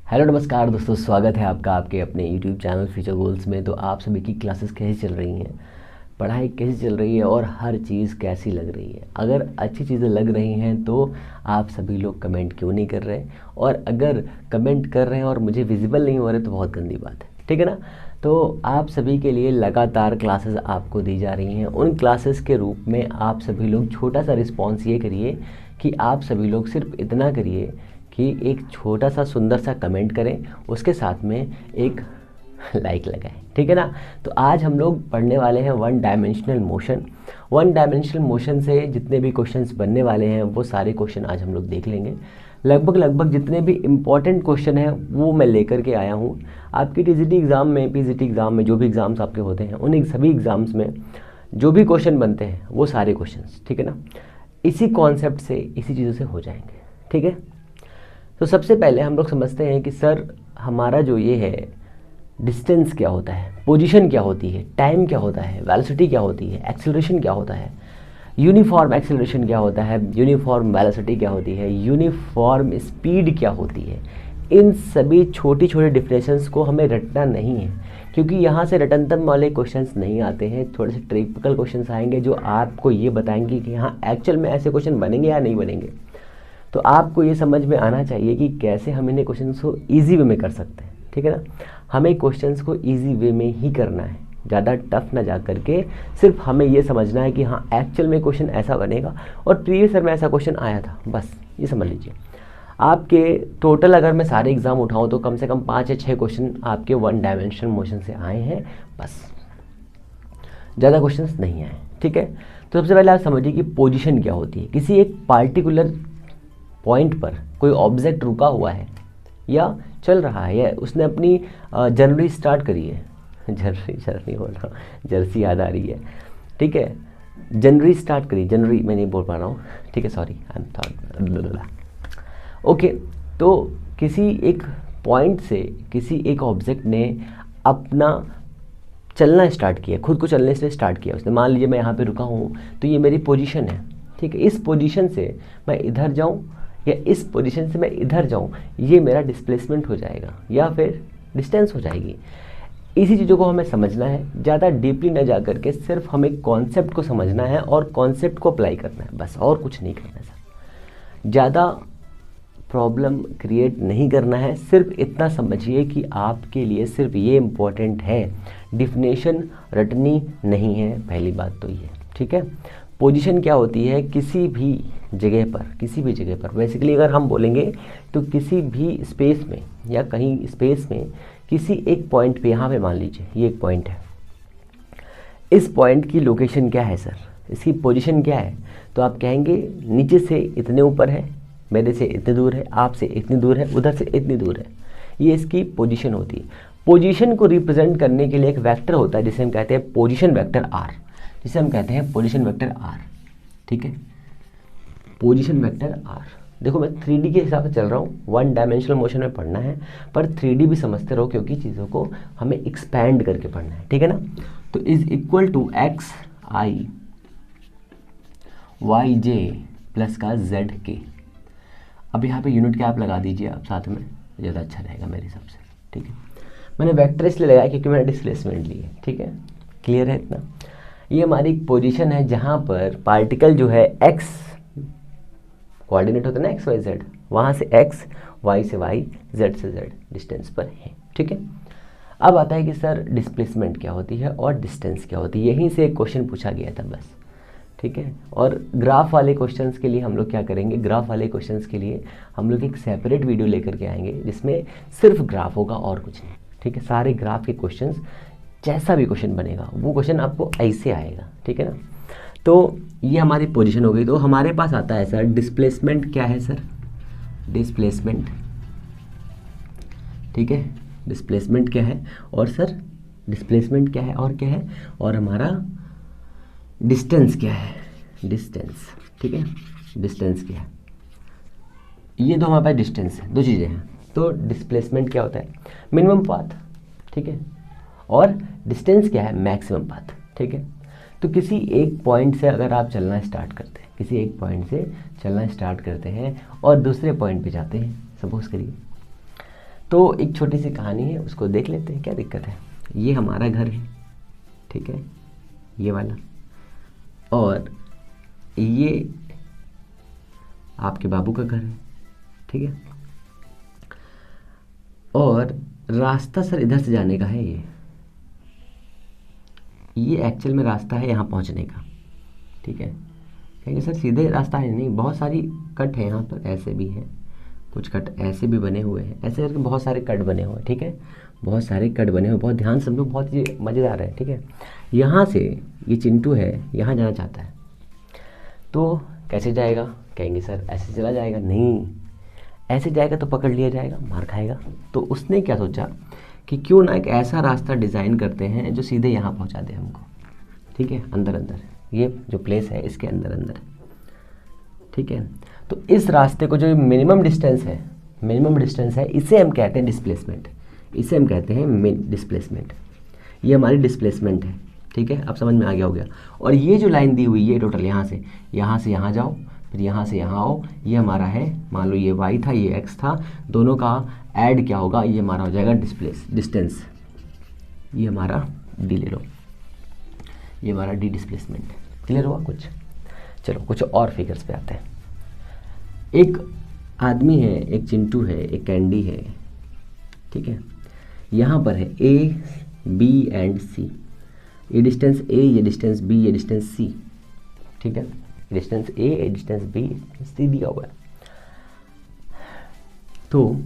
Hello नमस्कार दोस्तों, स्वागत है आपका आपके अपने YouTube चैनल फ्यूचर गोल्स में। तो आप सभी की क्लासेस कैसी चल रही हैं, पढ़ाई कैसी चल रही है और हर चीज़ कैसी लग रही है। अगर अच्छी चीज़ें लग रही हैं तो आप सभी लोग कमेंट क्यों नहीं कर रहे, और अगर कमेंट कर रहे हैं और मुझे विजिबल नहीं हो रहे तो बहुत गंदी बात है, ठीक है ना। तो आप सभी के लिए लगातार क्लासेस आपको दी जा रही हैं। उन क्लासेस के रूप में आप सभी लोग छोटा सा रिस्पॉन्स ये करिए कि आप सभी लोग सिर्फ इतना करिए कि एक छोटा सा सुंदर सा कमेंट करें, उसके साथ में एक लाइक लगाएं, ठीक है ना। तो आज हम लोग पढ़ने वाले हैं one dimensional motion. One dimensional motion से जितने भी क्वेश्चंस बनने वाले हैं वो सारे क्वेश्चन आज हम लोग देख लेंगे। लगभग जितने भी इम्पॉर्टेंट क्वेश्चन हैं वो मैं लेकर के आया हूँ। आपकी टीजीटी एग्ज़ाम में, पीजीटी एग्ज़ाम में, जो भी एग्ज़ाम्स आपके होते हैं उन सभी एग्ज़ाम्स में जो भी क्वेश्चन बनते हैं वो सारे क्वेश्चंस, ठीक है ना, इसी कॉन्सेप्ट से, इसी चीज़ों से हो जाएंगे, ठीक है। तो सबसे पहले हम लोग समझते हैं कि सर हमारा जो ये है डिस्टेंस क्या होता है, पोजीशन क्या होती है, टाइम क्या होता है, वेलोसिटी क्या होती है, एक्सेलरेशन क्या होता है, यूनिफॉर्म एक्सेलरेशन क्या होता है, यूनिफॉर्म वेलोसिटी क्या होती है, यूनिफॉर्म स्पीड क्या होती है। इन सभी छोटी छोटी डिफिनेशंस को हमें रटना नहीं है, क्योंकि यहाँ से रटनतम वाले क्वेश्चंस नहीं आते हैं। थोड़े से ट्रिपिकल क्वेश्चंस आएंगे जो आपको ये बताएंगे कि हाँ एक्चुअल में ऐसे क्वेश्चन बनेंगे या नहीं बनेंगे। तो आपको ये समझ में आना चाहिए कि कैसे हम इन्हें क्वेश्चंस को ईजी वे में कर सकते हैं, ठीक है ना। हमें क्वेश्चंस को ईजी वे में ही करना है, ज़्यादा टफ ना जा करके सिर्फ हमें ये समझना है कि हाँ एक्चुअल में क्वेश्चन ऐसा बनेगा और प्रीवियस ईयर में ऐसा क्वेश्चन आया था, बस ये समझ लीजिए। आपके टोटल अगर मैं सारे एग्ज़ाम उठाऊँ तो कम से कम 5 या 6 क्वेश्चन आपके वन डायमेंशनल मोशन से आए हैं, बस ज़्यादा क्वेश्चंस नहीं आए, ठीक है। तो सबसे पहले आप समझिए कि पोजीशन क्या होती है। किसी एक पार्टिकुलर पॉइंट पर कोई ऑब्जेक्ट रुका हुआ है या चल रहा है, या उसने अपनी जर्नी स्टार्ट करी है जर्नी बोल रहा हूँ, जर्सी याद आ रही है, ठीक है, जनवरी स्टार्ट करी, जनवरी मैं नहीं बोल पा रहा हूँ, ठीक है, sorry I am thought okay. तो किसी एक पॉइंट से किसी एक ऑब्जेक्ट ने अपना चलना स्टार्ट किया, खुद को चलने से स्टार्ट किया उसने। मान लीजिए मैं यहाँ पे रुका हूँ तो ये मेरी पोजीशन है, ठीक है। इस पोजीशन से मैं इधर जाऊँ या इस पोजीशन से मैं इधर जाऊँ, ये मेरा डिस्प्लेसमेंट हो जाएगा या फिर डिस्टेंस हो जाएगी। इसी चीज़ों को हमें समझना है, ज़्यादा डीपली न जा करके सिर्फ हमें कॉन्सेप्ट को समझना है और कॉन्सेप्ट को अप्लाई करना है, बस और कुछ नहीं करना है सर। ज़्यादा प्रॉब्लम क्रिएट नहीं करना है, सिर्फ इतना समझिए कि आपके लिए सिर्फ ये इम्पोर्टेंट है, डिफिनेशन रटनी नहीं है, पहली बात तो ये, ठीक है। पोजीशन क्या होती है, किसी भी जगह पर बेसिकली अगर हम बोलेंगे तो किसी भी स्पेस में या कहीं स्पेस में किसी एक पॉइंट पे, यहाँ पे मान लीजिए ये एक पॉइंट है, इस पॉइंट की लोकेशन क्या है सर, इसकी पोजीशन क्या है, तो आप कहेंगे नीचे से इतने ऊपर है, मेरे से इतने दूर है, आपसे इतनी दूर है, उधर से इतनी दूर है, ये इसकी पोजीशन होती है। पोजीशन को रिप्रेजेंट करने के लिए एक वेक्टर होता है जिसे हम कहते हैं पोजीशन वेक्टर आर, जिसे हम कहते हैं पोजीशन वेक्टर आर, ठीक है, पोजीशन वेक्टर आर। देखो मैं 3D के हिसाब से चल रहा हूँ, वन डायमेंशनल मोशन में पढ़ना है, पर 3D भी समझते रहो क्योंकि चीज़ों को हमें एक्सपैंड करके पढ़ना है, ठीक है ना। तो is equal to X I Y J plus का जेड के। अब यहाँ पे यूनिट क्या आप लगा दीजिए आप साथ में, ज़्यादा अच्छा रहेगा मेरे हिसाब से, ठीक है। मैंने वेक्टर इसलिए लगाया क्योंकि मैंने डिस्प्लेसमेंट ली है, ठीक है, क्लियर है इतना। ये हमारी एक पोजीशन है जहाँ पर पार्टिकल जो है एक्स कोऑर्डिनेट होता है ना, एक्स वाई जेड, वहाँ से एक्स, वाई से वाई, जेड से जेड डिस्टेंस पर है, ठीक है। अब आता है कि सर डिस्प्लेसमेंट क्या होती है और डिस्टेंस क्या होती है, यहीं से एक क्वेश्चन पूछा गया था बस, ठीक है। और ग्राफ वाले क्वेश्चंस के लिए हम लोग क्या करेंगे, ग्राफ वाले क्वेश्चंस के लिए हम लोग एक सेपरेट वीडियो लेकर के आएंगे जिसमें सिर्फ ग्राफ होगा और कुछ नहीं, ठीक है। सारे ग्राफ के क्वेश्चंस, जैसा भी क्वेश्चन बनेगा वो क्वेश्चन आपको ऐसे आएगा, ठीक है ना। तो ये हमारी पोजीशन हो गई। तो हमारे पास आता है सर डिस्प्लेसमेंट क्या है सर, डिस्प्लेसमेंट, ठीक है, डिस्प्लेसमेंट क्या है, और सर डिस्प्लेसमेंट क्या है और क्या है, और हमारा डिस्टेंस क्या है, डिस्टेंस, ठीक है, डिस्टेंस क्या है। ये दो हमारे पास डिस्टेंस है, दो चीज़ें हैं। तो डिस्प्लेसमेंट क्या होता है, मिनिमम पाथ, ठीक है, और डिस्टेंस क्या है, मैक्सिमम पाथ, ठीक है। तो किसी एक पॉइंट से अगर आप चलना स्टार्ट करते हैं, किसी एक पॉइंट से चलना स्टार्ट करते हैं और दूसरे पॉइंट पे जाते हैं, सपोज करिए, तो एक छोटी सी कहानी है, उसको देख लेते हैं, क्या दिक्कत है। ये हमारा घर है, ठीक है, ये वाला, और ये आपके बाबू का घर है, ठीक है। और रास्ता सर इधर से जाने का है, ये एक्चुअल में रास्ता है यहाँ पहुँचने का, ठीक है। कहेंगे सर सीधे रास्ता है, नहीं, बहुत सारी कट है यहाँ पर, ऐसे भी है, कुछ कट ऐसे भी बने हुए हैं, ऐसे करके बहुत सारे कट बने हुए हैं, ठीक है, बहुत सारे कट बने हुए, बहुत ध्यान समझो, बहुत ही मज़ेदार है, ठीक है। यहाँ से ये चिंटू है, यहाँ जाना चाहता है, तो कैसे जाएगा। कहेंगे सर ऐसे चला जाएगा, नहीं, ऐसे जाएगा तो पकड़ लिया जाएगा, मार खाएगा। तो उसने क्या सोचा कि क्यों ना एक ऐसा रास्ता डिज़ाइन करते हैं जो सीधे यहाँ पहुँचा दे हमको, ठीक है, अंदर अंदर, ये जो प्लेस है इसके अंदर अंदर, ठीक है। तो इस रास्ते को जो मिनिमम डिस्टेंस है, इसे हम कहते हैं डिस्प्लेसमेंट, इसे हम कहते हैं डिस्प्लेसमेंट। ये हमारी डिस्प्लेसमेंट है, ठीक है, अब समझ में आ गया हो गया। और ये जो लाइन दी हुई है टोटल, यहाँ से यहाँ जाओ, फिर यहाँ से यहाँ आओ, ये हमारा है, मान लो ये y था, ये x था, दोनों का ऐड क्या होगा, ये हमारा हो जाएगा डिस्टेंस, ये हमारा d ले लो, ये हमारा d डिस्प्लेसमेंट। क्लियर हुआ कुछ। चलो कुछ और फिगर्स पे आते हैं। एक आदमी है, एक चिंटू है, एक कैंडी है, ठीक है, यहाँ पर है a, b एंड c, ये डिस्टेंस a, ये डिस्टेंस b, ये डिस्टेंस c, ठीक है, डिस्टेंस a, ये डिस्टेंस b, c दिया हुआ है। तो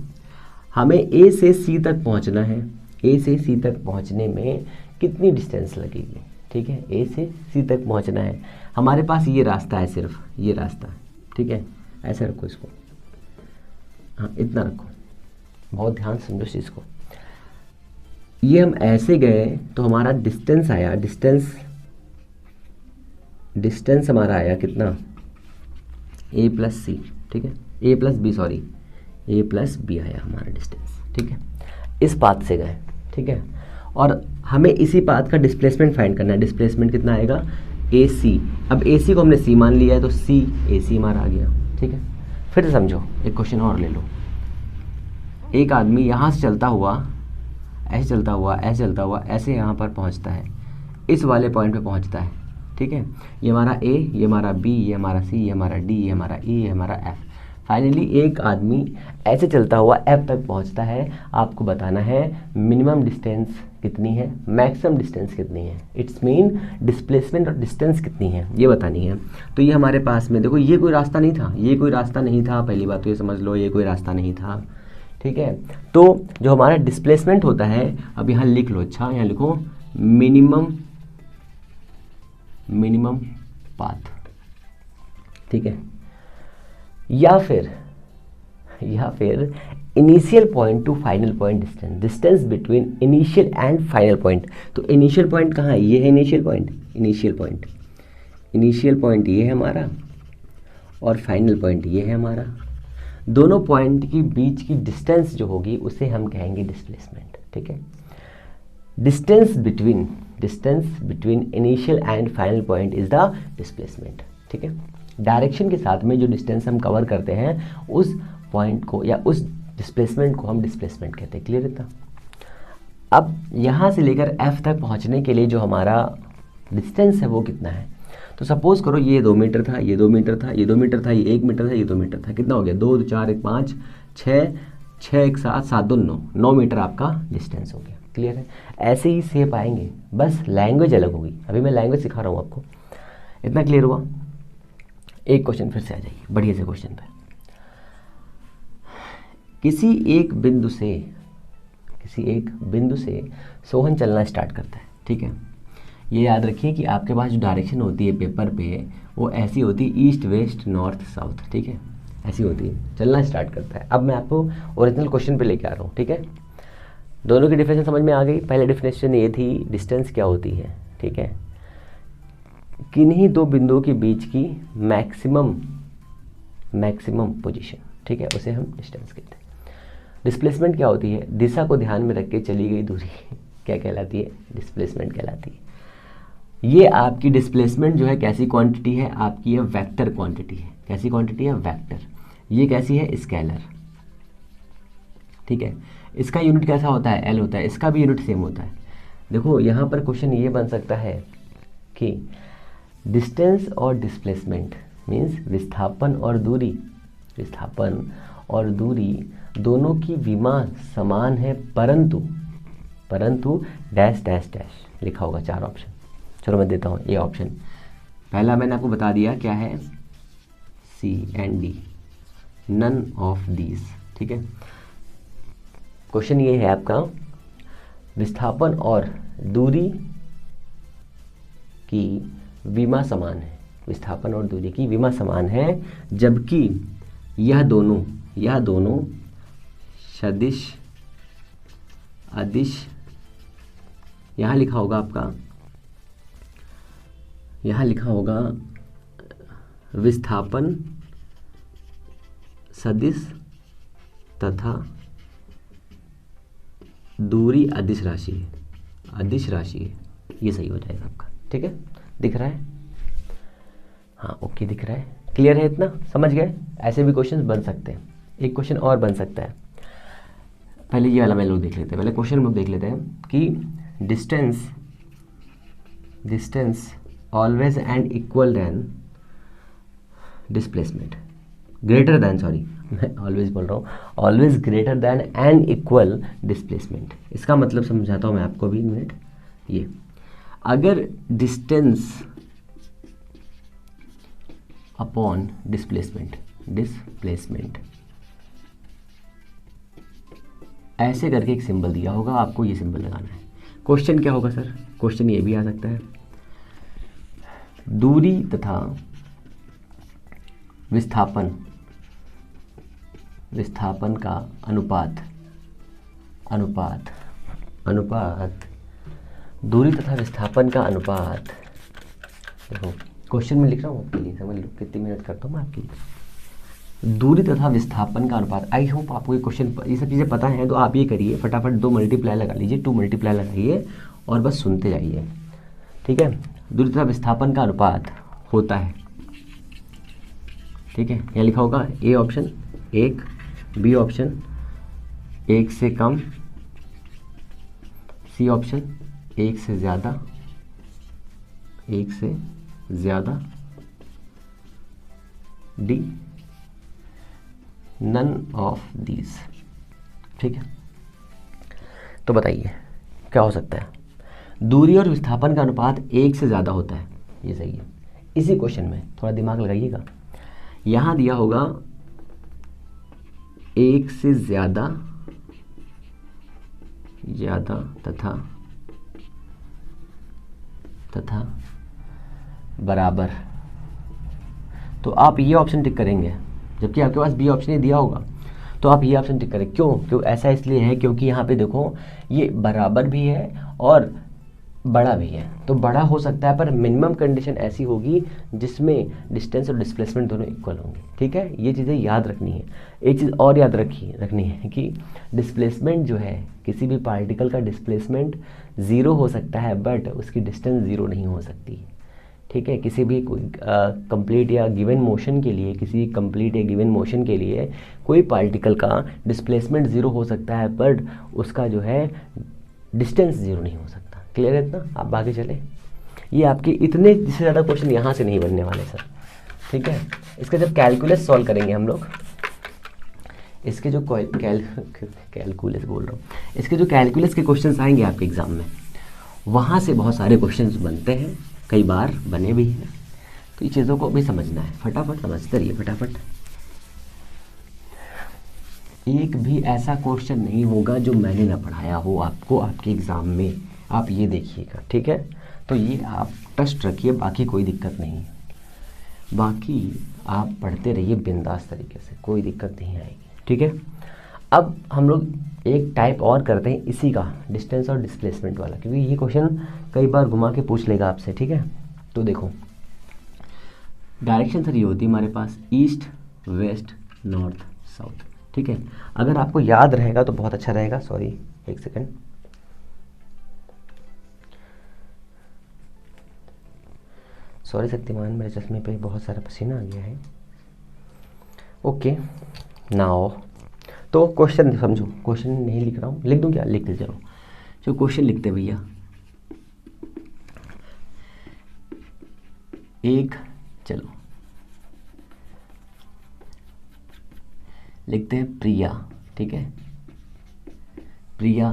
हमें a से c तक पहुँचना है, a से c तक पहुँचने में कितनी डिस्टेंस लगेगी, ठीक है, a से c तक पहुँचना है। हमारे पास ये रास्ता है, सिर्फ ये रास्ता, ठीक है, ऐसे रखो इसको, हाँ इतना रखो, बहुत ध्यान समझो इस चीज़ को। ये हम ऐसे गए तो हमारा डिस्टेंस आया, डिस्टेंस हमारा आया कितना, a प्लस सी, ठीक है, a प्लस बी आया हमारा डिस्टेंस, ठीक है, इस पाथ से गए, ठीक है। और हमें इसी पाथ का डिस्प्लेसमेंट फाइंड करना है। डिस्प्लेसमेंट कितना आएगा, ए सी। अब ए सी को हमने सी मान लिया है, तो सी ए सी हमारा आ गया, ठीक है। फिर से समझो, एक क्वेश्चन और ले लो। एक आदमी यहाँ से चलता हुआ, ऐसे चलता हुआ ऐसे यहाँ पर पहुँचता है, इस वाले पॉइंट पे पहुँचता है, ठीक है। ये हमारा ए, ये हमारा बी, ये हमारा सी, ये हमारा डी, ये हमारा ई, ये हमारा एफ। फाइनली एक आदमी ऐसे चलता हुआ एफ तक पहुँचता है। आपको बताना है मिनिमम डिस्टेंस कितनी है, मैक्सिमम डिस्टेंस कितनी है, इट्स मीन डिस्प्लेसमेंट और डिस्टेंस कितनी है, ये बतानी है। तो ये हमारे पास में देखो, ये कोई रास्ता नहीं था, पहली बात तो ये समझ लो, ये कोई रास्ता नहीं था, ठीक है। तो जो हमारा डिस्प्लेसमेंट होता है, अब यहाँ लिख लो, अच्छा यहाँ लिखो मिनिमम पाथ, ठीक है, या फिर initial point two final point distance between initial and final point. तो इनिशियल पॉइंट कहाँ है, ये है इनिशियल पॉइंट ये है हमारा, और फाइनल पॉइंट ये है हमारा। दोनों पॉइंट के बीच की डिस्टेंस जो होगी उसे हम कहेंगे डिस्प्लेसमेंट, ठीक है। Distance between initial and final point is the displacement, ठीक है। डायरेक्शन के साथ में जो डिस्टेंस हम कवर करते हैं, उस पॉइंट को या उस डिस्प्लेसमेंट को हम डिस्प्लेसमेंट कहते हैं। क्लियर है। अब यहाँ से लेकर एफ तक पहुँचने के लिए जो हमारा डिस्टेंस है वो कितना है। तो सपोज करो ये 2 मीटर था, ये 2 मीटर था, ये 2 मीटर था, ये 1 मीटर था, ये 2 मीटर था। कितना हो गया, 2 2 4 1 5 6 6 1 7 7 2 9 9 मीटर आपका डिस्टेंस हो गया। क्लियर है। ऐसे ही शेप आएंगे, बस लैंग्वेज अलग होगी। अभी मैं लैंग्वेज सिखा रहा हूँ आपको। इतना क्लियर हुआ। एक क्वेश्चन फिर से आ जाइए, बढ़िया से क्वेश्चन पे। किसी एक बिंदु से सोहन चलना स्टार्ट करता है, ठीक है। ये याद रखिए कि आपके पास जो डायरेक्शन होती है पेपर पे, वो ऐसी होती है ईस्ट वेस्ट नॉर्थ साउथ, ठीक है, ऐसी होती है। चलना स्टार्ट करता है। अब मैं आपको ओरिजिनल क्वेश्चन पे लेके आ रहा हूँ, ठीक है। दोनों की डिफिनेशन समझ में आ गई। पहले डिफिनेशन ये थी डिस्टेंस क्या होती है, ठीक है, किन्हीं दो बिंदुओं के बीच की मैक्सिमम पोजीशन, ठीक है, उसे हम डिस्टेंस कहते हैं। डिस्प्लेसमेंट क्या होती है, दिशा को ध्यान में रख के चली गई दूरी क्या कहलाती है, डिस्प्लेसमेंट कहलाती है। ये आपकी डिस्प्लेसमेंट जो है कैसी क्वांटिटी है, आपकी ये वेक्टर क्वांटिटी है। कैसी क्वांटिटी है, वेक्टर। ये कैसी है, स्केलर, ठीक है। इसका यूनिट कैसा होता है, एल होता है, इसका भी यूनिट सेम होता है। देखो यहाँ पर क्वेश्चन ये बन सकता है कि डिस्टेंस और डिस्प्लेसमेंट मीन्स विस्थापन और दूरी, विस्थापन और दूरी दोनों की विमा समान है, परंतु डैश डैश डैश लिखा होगा 4 ऑप्शन। चलो मैं देता हूँ ए ऑप्शन। पहला मैंने आपको बता दिया क्या है, C and D, none of these. ठीक है, क्वेश्चन ये है आपका, विस्थापन और दूरी की विमा समान है, विस्थापन और दूरी की विमा समान है, जबकि यह दोनों सदिश अदिश, यहाँ लिखा होगा आपका, यहाँ लिखा होगा विस्थापन सदिश तथा दूरी अदिश राशि है, ये सही हो जाएगा आपका। ठीक है, दिख रहा है, हाँ ओके दिख रहा है, क्लियर है, इतना समझ गए। ऐसे भी क्वेश्चंस बन सकते हैं। एक क्वेश्चन और बन सकता है, पहले ये वाला मैं लोग देख लेते हैं, पहले क्वेश्चन हम लोग देख लेते हैं कि distance always and equal than displacement, greater than, sorry मैं ऑलवेज बोल रहा हूँ, always greater than and equal displacement. इसका मतलब समझाता हूँ मैं आपको भी, मिनट। ये अगर डिस्टेंस अपॉन डिस्प्लेसमेंट ऐसे करके एक सिंबल दिया होगा, आपको ये सिंबल लगाना है। क्वेश्चन क्या होगा सर, क्वेश्चन ये भी आ सकता है, दूरी तथा विस्थापन का अनुपात दूरी तथा विस्थापन का अनुपात। देखो क्वेश्चन में लिख रहा हूँ आपके लिए, समझ लो कितनी मेहनत करता हूँ मैं आपके लिए। दूरी तथा विस्थापन का अनुपात, आई होप आपको ये क्वेश्चन, ये सब चीज़ें पता हैं, तो आप ये करिए फटाफट 2 मल्टीप्लाई लगा लीजिए, 2 मल्टीप्लाई लगाइए और बस सुनते जाइए। ठीक है, दूरी तथा विस्थापन का अनुपात होता है, ठीक है, यहाँ लिखा होगा ए ऑप्शन 1, बी ऑप्शन 1 से कम, सी ऑप्शन 1 से ज़्यादा, डी नन ऑफ दीज। ठीक है, तो बताइए क्या हो सकता है। दूरी और विस्थापन का अनुपात 1 से ज़्यादा होता है, ये सही है। इसी क्वेश्चन में थोड़ा दिमाग लगाइएगा, यहाँ दिया होगा 1 से ज़्यादा तथा बराबर, तो आप ये ऑप्शन टिक करेंगे, जबकि आपके पास बी ऑप्शन ही दिया होगा, तो आप ये ऑप्शन टिक करें। क्यों ऐसा इसलिए है क्योंकि यहाँ पे देखो ये बराबर भी है और बड़ा भी है, तो बड़ा हो सकता है, पर मिनिमम कंडीशन ऐसी होगी जिसमें डिस्टेंस और डिस्प्लेसमेंट दोनों इक्वल होंगे। ठीक है, ये चीज़ें याद रखनी है। एक चीज़ और याद रखनी है कि डिस्प्लेसमेंट जो है, किसी भी पार्टिकल का डिस्प्लेसमेंट 0 हो सकता है, बट उसकी डिस्टेंस 0 नहीं हो सकती। ठीक है, किसी भी कंप्लीट या गिवन मोशन के लिए, कोई पार्टिकल का डिस्प्लेसमेंट 0 हो सकता है, बट उसका जो है डिस्टेंस 0 नहीं हो सकता। क्लियर है इतना, आप आगे चले। ये आपके इतने से ज़्यादा क्वेश्चन यहाँ से नहीं बनने वाले सर। ठीक है, इसका जब कैलकुलस सॉल्व करेंगे हम लोग, इसके जो कैलकुलस बोल रहा हूँ, इसके जो कैलकुलस के क्वेश्चंस आएंगे आपके एग्जाम में, वहाँ से बहुत सारे क्वेश्चंस बनते हैं, कई बार बने भी हैं। तो ये चीज़ों को भी समझना है, फटाफट समझते रहिए फटाफट। एक भी ऐसा क्वेश्चन नहीं होगा जो मैंने ना पढ़ाया हो आपको आपके एग्ज़ाम में, आप ये देखिएगा। ठीक है, तो ये आप ट्रस्ट रखिए, बाकी कोई दिक्कत नहीं है, बाकी आप पढ़ते रहिए बिंदास तरीके से, कोई दिक्कत नहीं आएगी। ठीक है, अब हम लोग एक टाइप और करते हैं इसी का, डिस्टेंस और डिस्प्लेसमेंट वाला, क्योंकि ये क्वेश्चन कई बार घुमा के पूछ लेगा आपसे। ठीक है, तो देखो डायरेक्शन सर ये होती है हमारे पास, ईस्ट वेस्ट नॉर्थ साउथ। ठीक है, अगर आपको याद रहेगा तो बहुत अच्छा रहेगा। सॉरी एक सेकेंड, सॉरी शक्तिमान, मेरे चश्मे पे बहुत सारा पसीना आ गया है। ओके नाउ, तो क्वेश्चन समझो, क्वेश्चन नहीं लिख रहा हूँ, लिख दूँ क्या, लिखते चलो। जो क्वेश्चन लिखते भैया, एक, चलो लिखते हैं प्रिया, ठीक है, प्रिया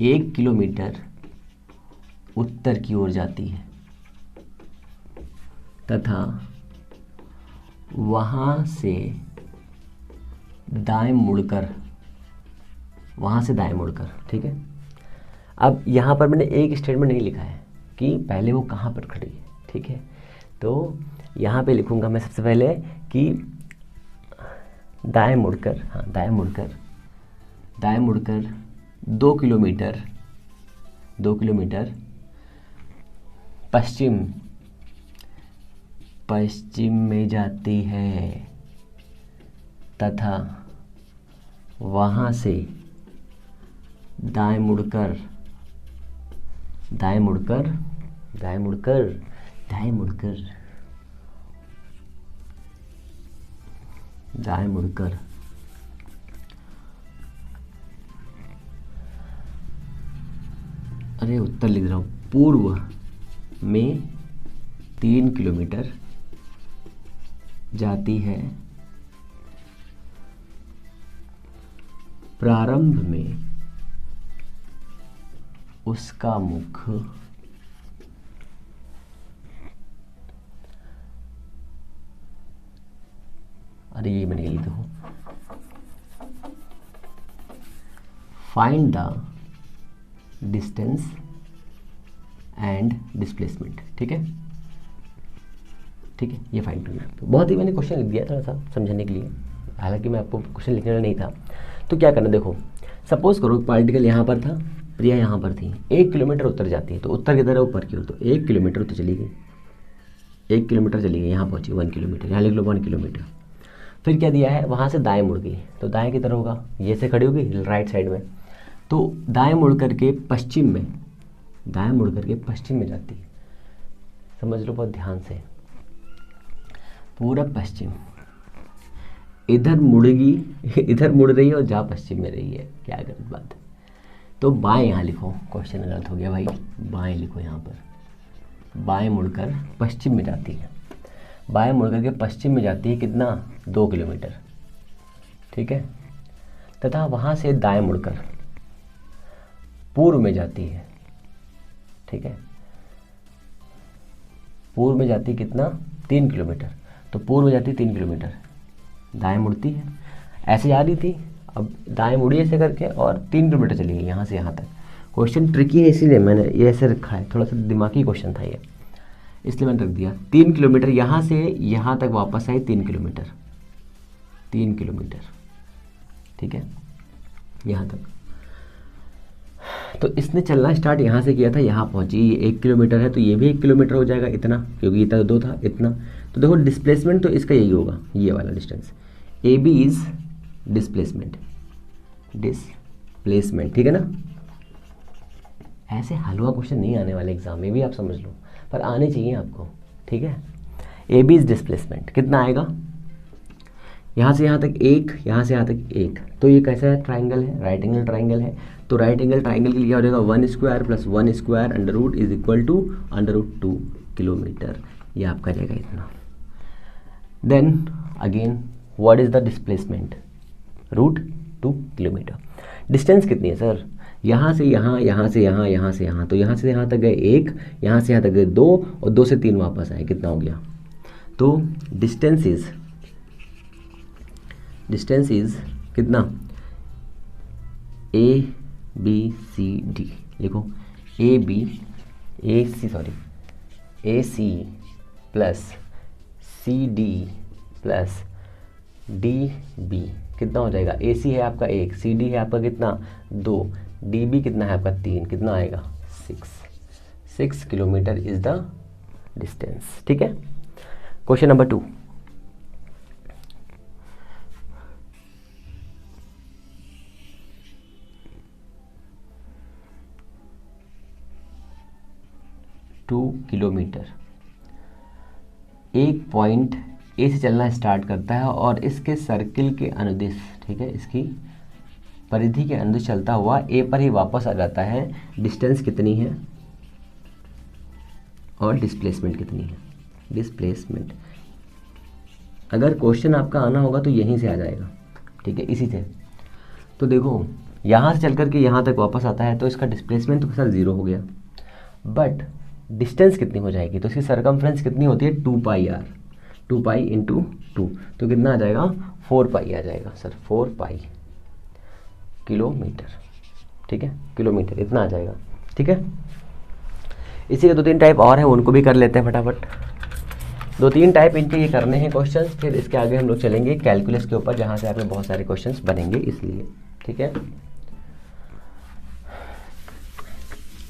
1 किलोमीटर उत्तर की ओर जाती है तथा वहाँ से दाएं मुड़कर, वहाँ से दाएं मुड़कर, ठीक है। अब यहाँ पर मैंने एक स्टेटमेंट नहीं लिखा है कि पहले वो कहाँ पर खड़ी है, ठीक है। तो यहाँ पे लिखूँगा मैं सबसे पहले कि दाएं मुड़कर, हाँ दाएं मुड़कर, दाएं मुड़कर 2 किलोमीटर, 2 किलोमीटर पश्चिम, पश्चिम में जाती है तथा वहाँ से दाएं मुड़कर, दाएं मुड़कर, दाएं मुड़कर, दाएं मुड़कर, दाएं मुड़कर अरे उत्तर लिख रहा हूँ, पूर्व में 3 किलोमीटर जाती है, प्रारंभ में उसका मुख अरे ये मैंने लिखा हूँ, find the distance and displacement, ठीक है, ठीक है, ये फाइंड करना। तो बहुत ही मैंने क्वेश्चन लिख दिया थोड़ा सा समझने के लिए, हालांकि मैं आपको क्वेश्चन लिखने वाला नहीं था। तो क्या करना, देखो सपोज करो पार्टिकल यहाँ पर था, प्रिया यहाँ पर थी, 1 किलोमीटर उत्तर जाती है, तो उत्तर किधर है, ऊपर की ओर, तो 1 किलोमीटर उत्तर चली गई, 1 किलोमीटर चली गई, यहाँ पहुँची 1 किलोमीटर, यहाँ लिख लो 1 किलोमीटर। फिर क्या दिया है, वहाँ से दाएँ मुड़ गई, तो दाएँ किधर होगा, ये से खड़ी होगी राइट साइड में, तो दाएँ मुड़ करके पश्चिम में, दाएँ मुड़ करके पश्चिम में जाती है, समझ लो बहुत ध्यान से, पूरा पश्चिम, इधर मुड़ेगी, इधर मुड़ रही है और जा पश्चिम में रही है, क्या गलत बात है। तो बाएं यहाँ लिखो, क्वेश्चन गलत हो गया भाई, बाएं लिखो यहाँ पर, बाएं मुड़कर पश्चिम में जाती है, बाएं मुड़कर के पश्चिम में जाती है, कितना, 2 किलोमीटर, ठीक है, तथा वहाँ से दाएं मुड़कर पूर्व में जाती है, ठीक है, पूर्व में जाती है कितना, 3 किलोमीटर, तो पूर्व में जाती है 3 किलोमीटर, दाएं मुड़ती है, ऐसे जा रही थी, अब दाएं मुड़ी ऐसे करके और 3 किलोमीटर चली गई यहाँ से यहाँ तक। क्वेश्चन ट्रिकी है इसीलिए मैंने ये ऐसे रखा है, थोड़ा सा दिमागी क्वेश्चन था ये, इसलिए मैंने रख दिया। 3 किलोमीटर यहाँ से यहाँ तक वापस आई, 3 किलोमीटर, 3 किलोमीटर, ठीक है, यहाँ तक। तो इसने चलना स्टार्ट यहाँ से किया था, यहाँ पहुँची, ये 1 किलोमीटर है तो ये भी 1 किलोमीटर हो जाएगा इतना, क्योंकि इतना 2 था, इतना। तो देखो डिस्प्लेसमेंट तो इसका यही होगा, ये वाला distance, A B is displacement, displacement, ठीक है ना। ऐसे हलवा क्वेश्चन नहीं आने वाले एग्जाम में भी, आप समझ लो, पर आने चाहिए आपको, ठीक है। ए बी इज डिस्प्लेसमेंट कितना आएगा, यहाँ से यहाँ तक 1, यहाँ से यहाँ तक 1, तो ये कैसा है, ट्राइंगल है, राइट एंगल ट्राइंगल है, तो राइट एंगल ट्राइंगल के लिए हो जाएगा 1 square plus 1 square under root is equal to under root 2 kilometre, ये आपका जाएगा इतना। Then again what is the displacement, root 2 kilometre. Distance कितनी है सर, यहाँ से यहाँ, यहाँ से यहाँ, यहाँ से यहाँ, तो यहाँ से यहाँ तक गए 1, यहाँ से यहाँ तक गए 2 और 2 से 3 वापस आए, कितना हो गया। तो डिस्टेंस इज कितना, ए बी सी डी लिखो, A C plus C D plus D B कितना हो जाएगा, ए सी है आपका 1, सी डी है आपका कितना 2, डी बी कितना है आपका 3, कितना आएगा 6 किलोमीटर इज द डिस्टेंस, ठीक है। क्वेश्चन नंबर 2, किलोमीटर 1.8 ए से चलना स्टार्ट करता है और इसके सर्किल के अनुदिश, ठीक है, इसकी परिधि के अनुदिश चलता हुआ ए पर ही वापस आ जाता है। डिस्टेंस कितनी है और डिस्प्लेसमेंट कितनी है? डिस्प्लेसमेंट अगर क्वेश्चन आपका आना होगा तो यहीं से आ जाएगा, ठीक है, इसी से। तो देखो यहाँ से चल करके यहाँ तक वापस आता है तो इसका डिस्प्लेसमेंट तो सर 0 हो गया, बट डिस्टेंस कितनी हो जाएगी? तो इसकी सरकमफ्रेंस कितनी होती है? 2 पाई आर, 2 पाई इंटू 2, तो कितना आ जाएगा? 4 पाई आ जाएगा सर, 4 पाई किलोमीटर, ठीक है, किलोमीटर इतना आ जाएगा, ठीक है। इसी के 2-3 टाइप और हैं, उनको भी कर लेते हैं फटाफट। 2-3 टाइप इनके ये करने हैं क्वेश्चंस, फिर इसके आगे हम लोग चलेंगे कैलकुलस के ऊपर, जहाँ से आपके बहुत सारे क्वेश्चंस बनेंगे, इसलिए, ठीक है।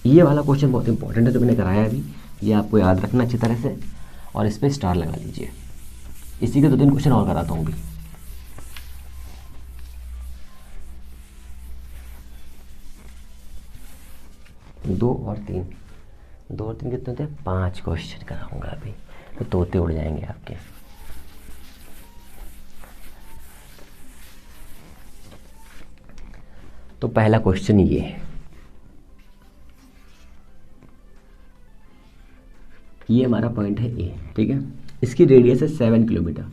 ये वाला क्वेश्चन बहुत इंपॉर्टेंट है जो मैंने कराया अभी, ये आपको याद रखना अच्छी तरह से और इस पर स्टार लगा लीजिए। इसी के 2-3 क्वेश्चन और कराता हूँ अभी। दो और तीन कितने होते हैं? 5 क्वेश्चन कराऊंगा अभी, तो तोते उड़ जाएंगे आपके। तो पहला क्वेश्चन ये है, ये हमारा पॉइंट है ए, ठीक है। इसकी रेडियस है 7 किलोमीटर।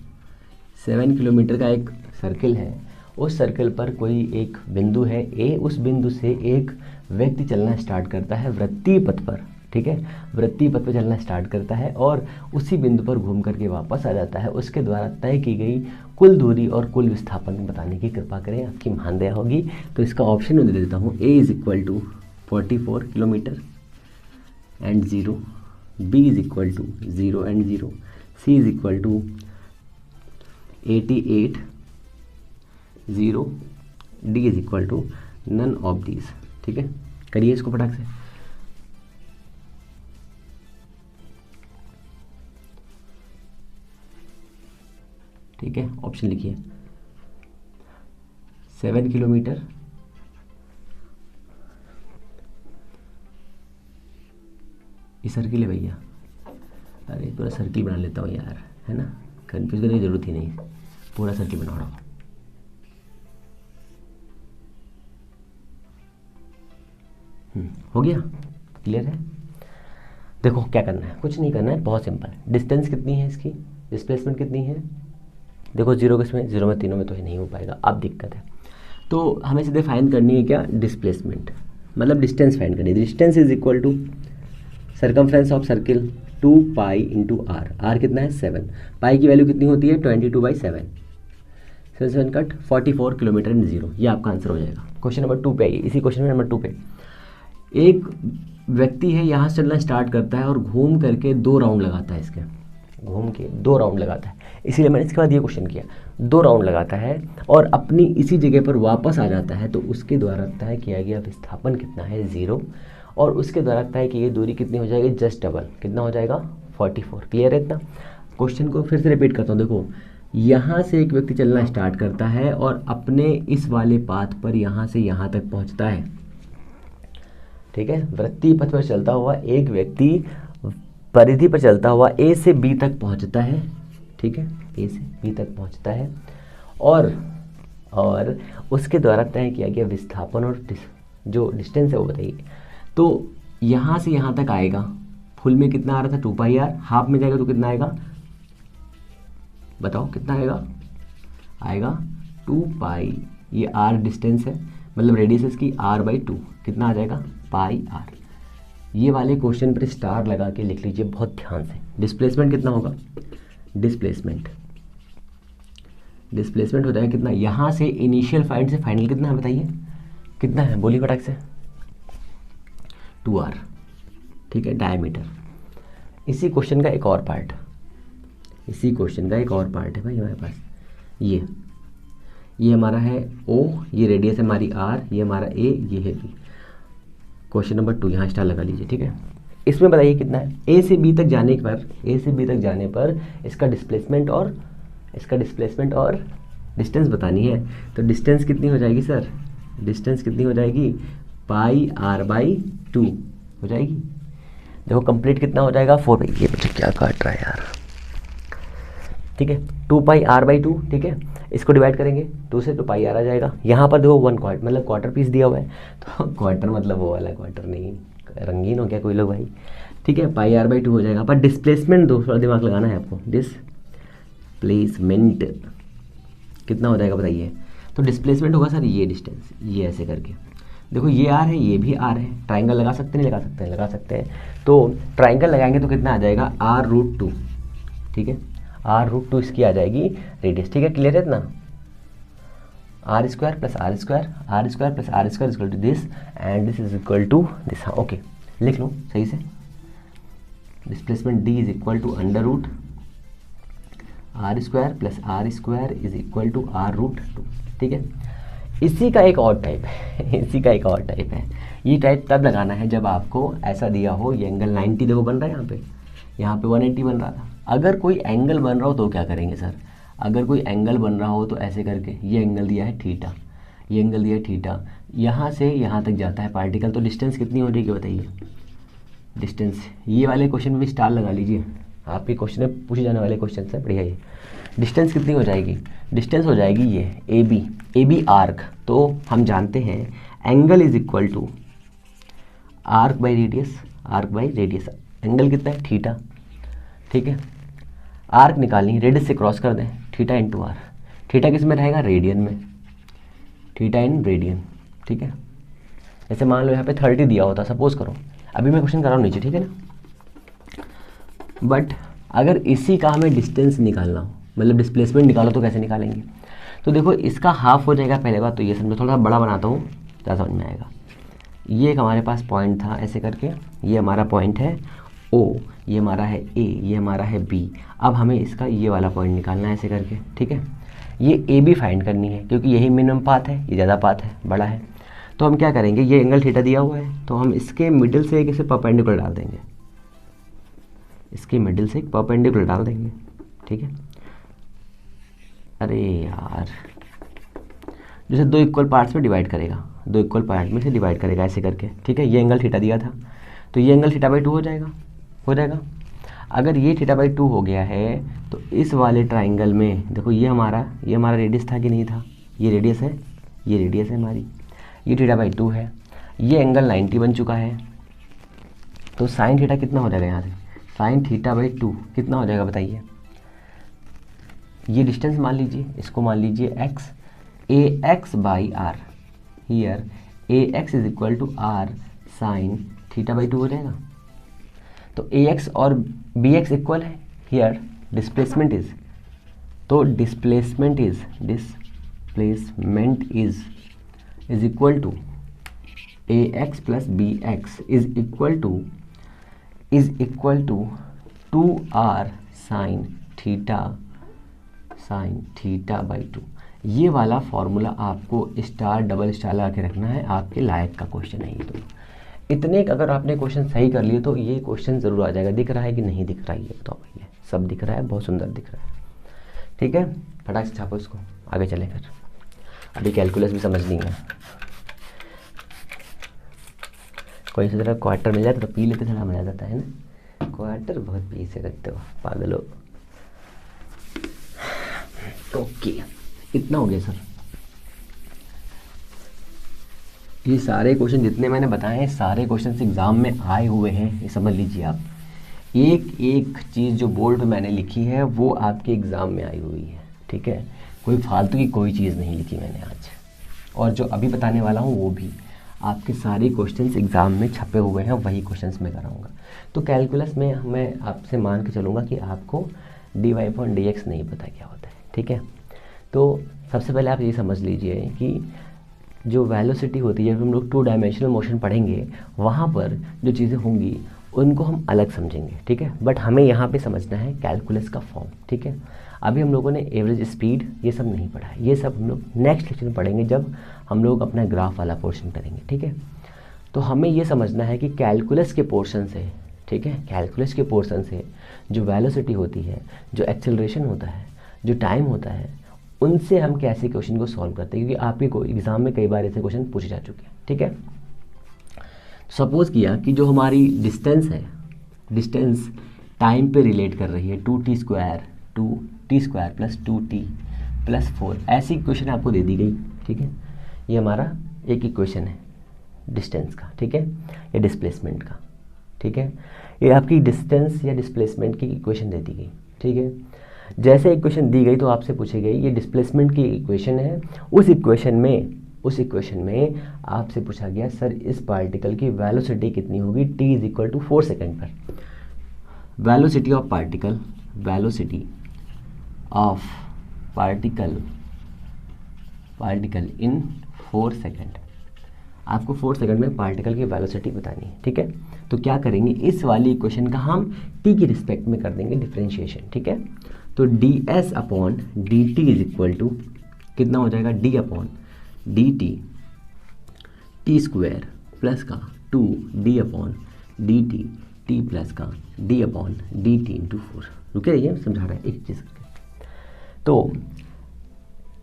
7 किलोमीटर का एक सर्किल है, उस सर्किल पर कोई एक बिंदु है ए, उस बिंदु से एक व्यक्ति चलना स्टार्ट करता है वृत्तीय पथ पर, ठीक है, वृत्तीय पथ पर चलना स्टार्ट करता है और उसी बिंदु पर घूम करके वापस आ जाता है। उसके द्वारा तय की गई कुल दूरी और कुल विस्थापन बताने की कृपा करें, आपकी मान दया होगी। तो इसका ऑप्शन मैं दे देता हूँ, A is equal to 44 kilometre and 0, B is equal to 0 and 0, C is equal to 88 0, D is equal to none of these, ठीक है। करिए इसको फटाक से। ठीक है, ऑप्शन लिखिए। 7 किलोमीटर, ये सर्किल है भैया, अरे पूरा सर्किल बना लेता हूँ यार, है ना, कंफ्यूज करने की जरूरत ही नहीं, पूरा सर्किल बना रहा हूँ। हो गया, क्लियर है। देखो क्या करना है, कुछ नहीं करना है, बहुत सिंपल। डिस्टेंस कितनी है इसकी, डिस्प्लेसमेंट कितनी है? देखो 0 किसमें, 0 में, तीनों में तो नहीं हो पाएगा, अब दिक्कत है। तो हमें सीधे फाइंड करनी है क्या? डिस्प्लेसमेंट, मतलब डिस्टेंस फाइंड करनी है। Distance is equal to circumference of circle 2 pi into r. R कितना है? 7। पाई की वैल्यू कितनी होती है? 22/7। 7 कट 44 किलोमीटर एंड 0, ये आपका आंसर हो जाएगा। क्वेश्चन नंबर 2 पे आइए। इसी क्वेश्चन में नंबर 2 पे एक व्यक्ति है, यहाँ से चलना स्टार्ट करता है और घूम करके 2 राउंड लगाता है, इसके घूम के 2 राउंड लगाता है, इसीलिए मैंने इसके बाद ये क्वेश्चन किया। 2 राउंड लगाता है और अपनी इसी जगह पर वापस आ जाता है, तो उसके द्वारा तय किया गया विस्थापन कितना है? 0, और उसके द्वारा तय की गई दूरी कितनी हो जाएगी? जस्ट डबल, कितना हो जाएगा? 44। क्लियर है इतना? क्वेश्चन को फिर से रिपीट करता हूँ। देखो, यहाँ से एक व्यक्ति चलना स्टार्ट करता है और अपने इस वाले पाथ पर यहाँ से यहाँ तक पहुँचता है, ठीक है, वृत्तीय पथ पर चलता हुआ एक व्यक्ति परिधि पर चलता हुआ ए से बी तक पहुंचता है, ठीक है, ए से बी तक पहुंचता है और उसके द्वारा तय किया गया विस्थापन और जो डिस्टेंस है वो बताइए। तो यहाँ से यहाँ तक आएगा, फुल में कितना आ रहा था? 2 पाई आर, हाफ में जाएगा तो कितना आएगा? बताओ कितना आएगा? आएगा 2 पाई, ये आर डिस्टेंस है, मतलब रेडियस इसकी r/2, कितना आ जाएगा? पाई आर। ये वाले क्वेश्चन पर स्टार लगा के लिख लीजिए बहुत ध्यान से। डिस्प्लेसमेंट कितना होगा? डिस्प्लेसमेंट हो जाएगा कितना? यहाँ से इनिशियल फाइंड से फाइनल कितना है बताइए, कितना है? बोलिए फटाक से। 2r, ठीक है, डायमीटर। इसी क्वेश्चन का एक और पार्ट है भाई हमारे पास। ये हमारा है O, ये रेडियस है हमारी R, ये हमारा A, ये है B। क्वेश्चन नंबर 2, यहाँ स्टार लगा लीजिए, ठीक है। इसमें बताइए कितना है? A से B तक जाने पर इसका डिस्प्लेसमेंट और डिस्टेंस बतानी है। तो डिस्टेंस कितनी हो जाएगी सर? डिस्टेंस कितनी हो जाएगी? पाई r/2 हो जाएगी। देखो कंप्लीट कितना हो जाएगा? 4 पाई। ये बच्चे क्या काट रहा है यार, ठीक है, 2πr/2, ठीक है, इसको डिवाइड करेंगे 2 से तो πr आ जाएगा। यहाँ पर देखो 1 क्वार्टर मतलब क्वार्टर पीस दिया हुआ है, तो क्वार्टर मतलब वो वाला क्वार्टर नहीं, रंगीन हो गया कोई लोग भाई, ठीक है, πr/2 हो जाएगा। पर डिस्प्लेसमेंट दो, थोड़ा दिमाग लगाना है आपको, डिस्प्लेसमेंट कितना हो जाएगा बताइए। तो डिस्प्लेसमेंट होगा सर ये डिस्टेंस, ये ऐसे करके देखो, ये आर है ये भी आर है, ट्राइंगल लगा सकते हैं, लगा सकते हैं, लगा सकते हैं। तो ट्राइंगल लगाएंगे तो कितना आ जाएगा r√2, ठीक है, r√2 इसकी आ जाएगी रेडियस, ठीक है, क्लियर है इतना, r² + r² + r² equal to this and this is equal to this. हाँ ओके, लिख लो सही से, displacement d is equal to √r² + r² is equal to r√2, ठीक है। इसी का एक और टाइप है इसी का एक और टाइप है, ये टाइप तब लगाना है जब आपको ऐसा दिया हो, ये एंगल 90 देखो बन रहा है, यहाँ पे 180 बन रहा था। अगर कोई एंगल बन रहा हो तो क्या करेंगे सर, अगर कोई एंगल बन रहा हो तो ऐसे करके, ये एंगल दिया है थीटा, ये एंगल दिया है थीटा, यहाँ से यहाँ तक जाता है पार्टिकल, तो डिस्टेंस कितनी हो जाएगी बताइए, डिस्टेंस, ये वाले क्वेश्चन में भी स्टार लगा लीजिए, आपके क्वेश्चन में पूछे जाने वाले क्वेश्चन से बढ़िया। ये डिस्टेंस कितनी हो जाएगी, डिस्टेंस हो जाएगी ये ए बी आर्क, तो हम जानते हैं angle is equal to arc by radius, angle कितना है थीटा, ठीक है। आर्क निकालनी, रेडियस से क्रॉस कर दें, थीटा इंटू आर, थीटा किस में रहेगा रेडियन में, थीटा इन रेडियन, ठीक है। जैसे मान लो यहाँ पे 30 दिया होता, सपोज करो, अभी मैं क्वेश्चन कर रहा हूँ नीचे, ठीक है ना। बट अगर इसी का हमें डिस्टेंस निकालना हो, मतलब डिस्प्लेसमेंट निकालो, तो कैसे निकालेंगे, तो देखो इसका हाफ हो जाएगा पहले बात तो, ये समझो, थोड़ा बड़ा बनाता हूँ ज़्यादा समझ में आएगा। ये एक हमारे पास पॉइंट था ऐसे करके, ये हमारा पॉइंट है O, ये हमारा है A, ये हमारा है B। अब हमें इसका ये वाला पॉइंट निकालना है ऐसे करके, ठीक है। ये AB फाइंड करनी है क्योंकि यही मिनिमम पाथ है, ये ज़्यादा पाथ है, बड़ा है। तो हम क्या करेंगे, ये एंगल थीटा दिया हुआ है, तो हम इसके मिडिल से एक इसे परपेंडिकुलर डाल देंगे, इसके मिडिल से एक परपेंडिकुलर डाल देंगे, ठीक है। अरे यार, जैसे 2 इक्वल पार्ट्स में डिवाइड करेगा, 2 इक्वल पार्ट में से डिवाइड करेगा ऐसे करके, ठीक है। ये एंगल थीटा दिया था, तो ये एंगल θ/2 हो जाएगा, अगर ये θ/2 हो गया है तो इस वाले ट्राइंगल में देखो, ये हमारा रेडियस था कि नहीं था, ये रेडियस है, ये रेडियस है हमारी, ये θ/2 है, ये एंगल 90 बन चुका है, तो साइन थीटा कितना हो जाएगा यहाँ से, साइन θ/2 कितना हो जाएगा बताइए। ये डिस्टेंस मान लीजिए, इसको मान लीजिए x, ax/r, here ax is equal to r sine θ/2 हो जाएगा। तो ax और bx इक्वल है, हियर डिस्प्लेसमेंट इज, तो displacement is equal to ax plus bx is equal to 2r sine θ/2। ये वाला फॉर्मूला आपको स्टार डबल स्टार लगा के रखना है, आपके लायक का क्वेश्चन है ये। तो इतने अगर आपने क्वेश्चन सही कर लिए तो ये क्वेश्चन ज़रूर आ जाएगा। दिख रहा है कि नहीं दिख रहा है, ये बताओ भैया, सब दिख रहा है, बहुत सुंदर दिख रहा है, ठीक है। फटाक से छापो इसको, आगे चलें फिर, अभी कैलकुलस भी समझनी है। कोई सी तरह क्वार्टर मिल जाए तो पी लेते, थोड़ा मजा आता है ना, क्वार्टर बहुत पी से करते हो पागल हो। ओके, इतना हो गया सर। ये सारे क्वेश्चन जितने मैंने बताए हैं, सारे क्वेश्चन एग्ज़ाम में आए हुए हैं, ये समझ लीजिए आप। एक एक चीज़ जो बोर्ड पे मैंने लिखी है वो आपके एग्ज़ाम में आई हुई है, ठीक है। कोई फालतू की कोई चीज़ नहीं लिखी मैंने आज, और जो अभी बताने वाला हूँ वो भी आपके सारे क्वेश्चंस एग्ज़ाम में छपे हुए हैं, वही क्वेश्चंस मैं कराऊंगा। तो कैलकुलस में मैं आपसे मान के चलूँगा कि आपको dy/dx नहीं पता क्या होता है, ठीक है। तो सबसे पहले आप ये समझ लीजिए कि जो वेलोसिटी होती है, जब हम लोग 2 डायमेंशनल मोशन पढ़ेंगे वहाँ पर जो चीज़ें होंगी उनको हम अलग समझेंगे, ठीक है। बट हमें यहाँ पे समझना है कैलकुलस का फॉर्म, ठीक है। अभी हम लोगों ने एवरेज स्पीड ये सब नहीं पढ़ा है, ये सब हम लोग नेक्स्ट लेक्चर में पढ़ेंगे जब हम लोग अपना ग्राफ वाला पोर्शन करेंगे, ठीक है। तो हमें ये समझना है कि कैलकुलस के पोर्शन से, ठीक है, कैलकुलस के पोर्शन से जो वेलोसिटी होती है, जो एक्सेलरेशन होता है, जो टाइम होता है, उनसे हम कैसे क्वेश्चन को सॉल्व करते हैं, क्योंकि आपके को एग्ज़ाम में कई बार ऐसे क्वेश्चन पूछे जा चुके हैं, ठीक है। सपोज़ किया कि जो हमारी डिस्टेंस है, डिस्टेंस टाइम पे रिलेट कर रही है, 2t² t² plus 2t plus 4, ऐसी इक्वेशन आपको दे दी गई, ठीक है। ये हमारा एक इक्वेशन है डिस्टेंस का, ठीक है, या डिस्प्लेसमेंट का, ठीक है। ये आपकी डिस्टेंस या डिस्प्लेसमेंट की इक्वेशन दे दी गई, ठीक है। जैसे इक्वेशन दी गई तो आपसे पूछी गई, ये डिस्प्लेसमेंट की इक्वेशन है। उस इक्वेशन में आपसे पूछा गया सर इस पार्टिकल की वेलोसिटी कितनी होगी t is equal to 4 second पर। Velocity of particle in 4 second, आपको 4 सेकंड में पार्टिकल की वेलोसिटी बतानी है, ठीक है। तो क्या करेंगे, इस वाली इक्वेशन का हम t की रिस्पेक्ट में कर देंगे डिफरेंशिएशन, ठीक है। तो ds upon dt is equal to कितना हो जाएगा, d upon dt t² plus का 2d upon dt t plus का d अपॉन dt इंटू 4। रुके रहिए, समझा रहा है एक चीज़। तो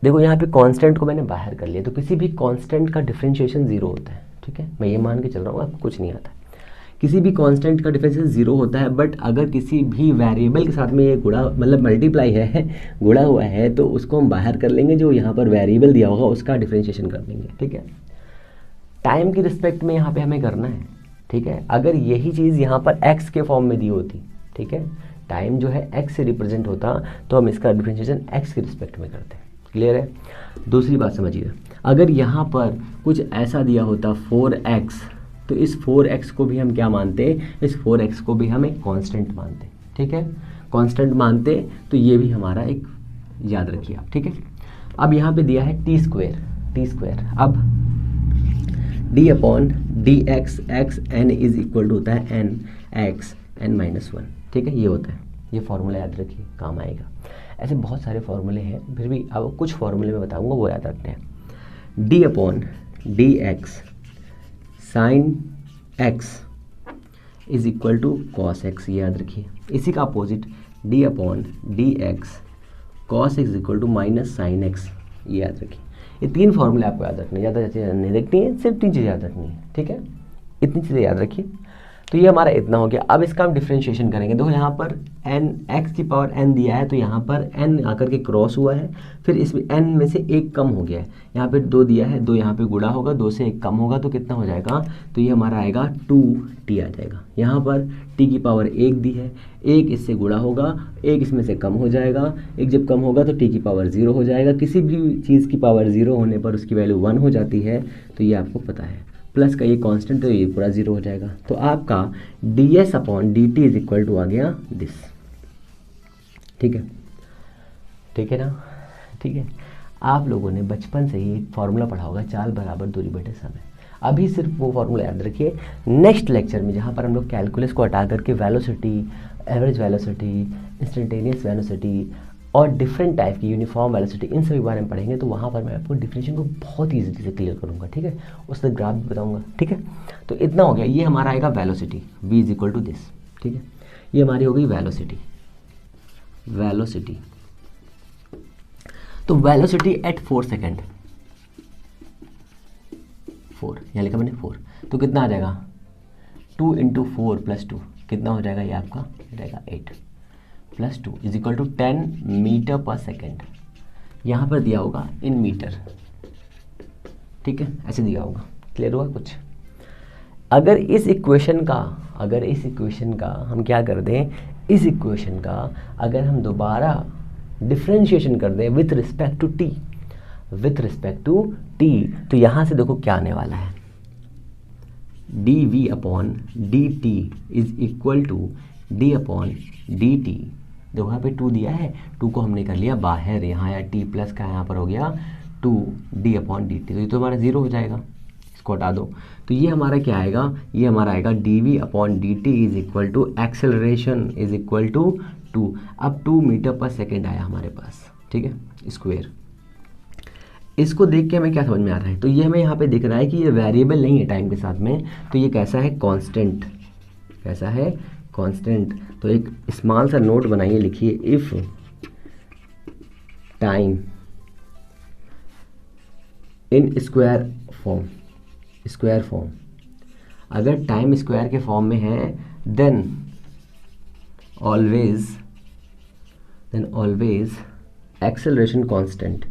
देखो यहाँ पे कांस्टेंट को मैंने बाहर कर लिया, तो किसी भी कांस्टेंट का डिफरेंशिएशन 0 होता है, ठीक है। मैं ये मान के चल रहा हूँ आपको कुछ नहीं आता है, किसी भी कांस्टेंट का डिफरेंशिएशन 0 होता है। बट अगर किसी भी वेरिएबल के साथ में ये गुणा मतलब मल्टीप्लाई है, गुणा हुआ है, तो उसको हम बाहर कर लेंगे, जो यहाँ पर वेरिएबल दिया होगा उसका डिफरेंशिएशन कर देंगे, ठीक है। टाइम की रिस्पेक्ट में यहाँ पे हमें करना है, ठीक है। अगर यही चीज़ यहाँ पर x के फॉर्म में दी होती, ठीक है, टाइम जो है x से रिप्रेजेंट होता, तो हम इसका डिफरेंशिएशन x के रिस्पेक्ट में करते हैं। क्लियर है। दूसरी बात समझिए, अगर यहाँ पर कुछ ऐसा दिया होता 4x, तो इस 4x को भी हम क्या मानते, इस 4x को भी हम एक कांस्टेंट मानते, ठीक है। कांस्टेंट मानते तो ये भी हमारा एक, याद रखिए आप, ठीक है। अब यहाँ पे दिया है t², अब d upon D x x n is equal to होता है n x n-1, ठीक है, ये होता है। ये फॉर्मूला याद रखिए, काम आएगा। ऐसे बहुत सारे फॉर्मूले हैं, फिर भी अब कुछ फॉर्मूले में बताऊंगा, वो याद रखते हैं। d upon D x sine x is equal to cos x, ये याद रखिए। इसी का opposite d upon D x cos x is equal to minus sine x, ये याद रखिए। ये 3 फॉर्मूले आपको याद रखने, ज़्यादा चीज़ें नहीं रखनी है, सिर्फ 3 चीज़ें याद रखनी है, ठीक है। इतनी चीज़ें याद रखिए। तो ये हमारा इतना हो गया। अब इसका हम डिफरेंशिएशन करेंगे। देखो यहाँ पर n x की पावर n दिया है, तो यहाँ पर n आकर के क्रॉस हुआ है, फिर इसमें n में से 1 कम हो गया है। यहाँ पे 2 दिया है, 2 यहाँ पे गुणा होगा, 2 से 1 कम होगा, तो कितना हो जाएगा, तो ये हमारा आएगा 2t आ जाएगा। यहाँ पर t की पावर 1 दी है, 1 इससे गुणा होगा, 1 इसमें से कम हो जाएगा, 1 जब कम होगा तो t की पावर 0 हो जाएगा। किसी भी चीज़ की पावर 0 होने पर उसकी वैल्यू 1 हो जाती है, तो ये आपको पता है। प्लस का ये कांस्टेंट, तो ये पूरा 0 हो जाएगा। तो आपका ds upon dt is equal to आ गया दिस, ठीक है, ठीक है ना, ठीक है। आप लोगों ने बचपन से ही फॉर्मूला पढ़ा होगा, चाल बराबर दूरी बटे समय। अभी सिर्फ वो फॉर्मूला याद रखिए। नेक्स्ट लेक्चर में जहाँ पर हम लोग कैलकुलस को हटा करके velocity, average velocity, instantaneous velocity और डिफरेंट टाइप की यूनिफॉर्म वेलोसिटी, इन सभी बारे में पढ़ेंगे, तो वहाँ पर मैं आपको डिफरेंशिएशन को बहुत ईजी से क्लियर करूँगा, ठीक है। उसका ग्राफ भी बताऊँगा, ठीक है। तो इतना हो गया। ये हमारा आएगा velocity, v is equal to this, ठीक है। ये हमारी हो गई वेलोसिटी। तो वेलोसिटी एट 4 सेकेंड, 4 यहाँ लिखा मैंने 4, तो कितना आ जाएगा, 2 इंटू 4 प्लस 2 कितना हो जाएगा, ये आपका रहेगा 8 plus 2 is equal to 10 metre पर सेकेंड। यहाँ पर दिया होगा इन मीटर, ठीक है, ऐसे दिया होगा। क्लियर हुआ कुछ। अगर इस इक्वेशन का हम क्या कर दें, इस इक्वेशन का अगर हम दोबारा डिफरेंशिएशन कर दें विथ रिस्पेक्ट टू टी, तो यहाँ से देखो क्या आने वाला है, dv upon dt is equal to d upon dt। देखो यहाँ पे 2 दिया है, 2 को हमने कर लिया बाहर, यहाँ या t प्लस का यहाँ पर हो गया 2d अपॉन dt, तो ये तो हमारा 0 हो जाएगा, इसको हटा दो। तो ये हमारा क्या आएगा, ये हमारा आएगा dv upon dt is equal to acceleration is equal to 2। अब 2 मीटर पर सेकेंड आया हमारे पास, ठीक है, स्क्वायर। इसको देख के हमें क्या समझ में आ रहा है, तो ये हमें यहाँ पे दिख रहा है कि ये वेरिएबल नहीं है टाइम के साथ में, तो ये कैसा है, कांस्टेंट, कैसा है, कांस्टेंट। तो एक स्मॉल सा नोट बनाइए, लिखिए if time in square form, अगर टाइम स्क्वायर के फॉर्म में है then always then always acceleration constant,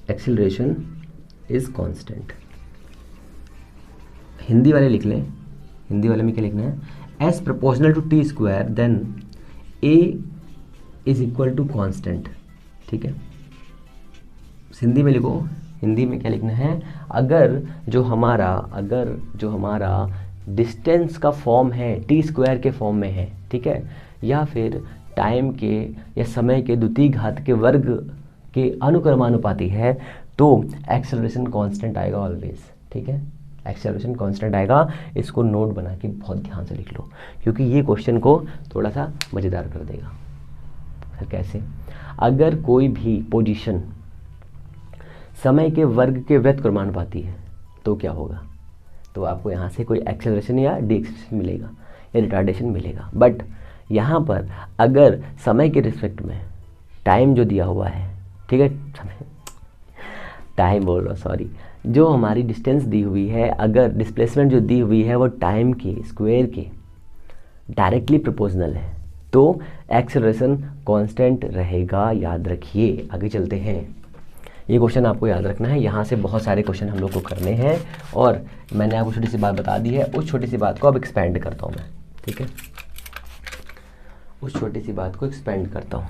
acceleration is constant। Hindi वाले लिख लें, हिंदी वाले में क्या लिखना है, s proportional to t square then a is equal to constant. ठीक है, हिंदी में लिखो, हिंदी में क्या लिखना है, अगर जो हमारा डिस्टेंस का फॉर्म है टी स्क्वायर के फॉर्म में है, ठीक है, या फिर टाइम के या समय के द्वितीय घात के वर्ग के अनुक्रमानुपाती है, तो एक्सेलरेशन कांस्टेंट आएगा ऑलवेज। ठीक है, एक्सेलरेशन कांस्टेंट आएगा। इसको नोट बना के बहुत ध्यान से लिख लो, क्योंकि ये क्वेश्चन को थोड़ा सा मज़ेदार कर देगा। फिर कैसे, अगर कोई भी पोजीशन समय के वर्ग के व्युत्क्रमानुपाती है तो क्या होगा, तो आपको यहाँ से कोई एक्सेलरेशन या डिएक्सेलरेशन मिलेगा या रिटार्डेशन मिलेगा। बट यहाँ पर अगर समय के रिस्पेक्ट में टाइम जो दिया हुआ है, ठीक है, टाइम बोल रहा हूँ सॉरी, जो हमारी डिस्टेंस दी हुई है, अगर डिस्प्लेसमेंट जो दी हुई है वो टाइम के स्क्वायर के डायरेक्टली प्रोपोर्शनल है, तो एक्सेलरेशन कांस्टेंट रहेगा। याद रखिए, आगे चलते हैं। ये क्वेश्चन आपको याद रखना है, यहाँ से बहुत सारे क्वेश्चन हम लोग को करने हैं, और मैंने आपको छोटी सी बात बता दी है, उस छोटी सी बात को अब एक्सपेंड करता हूँ मैं। ठीक है, उस छोटी सी बात को एक्सपेंड करता हूँ।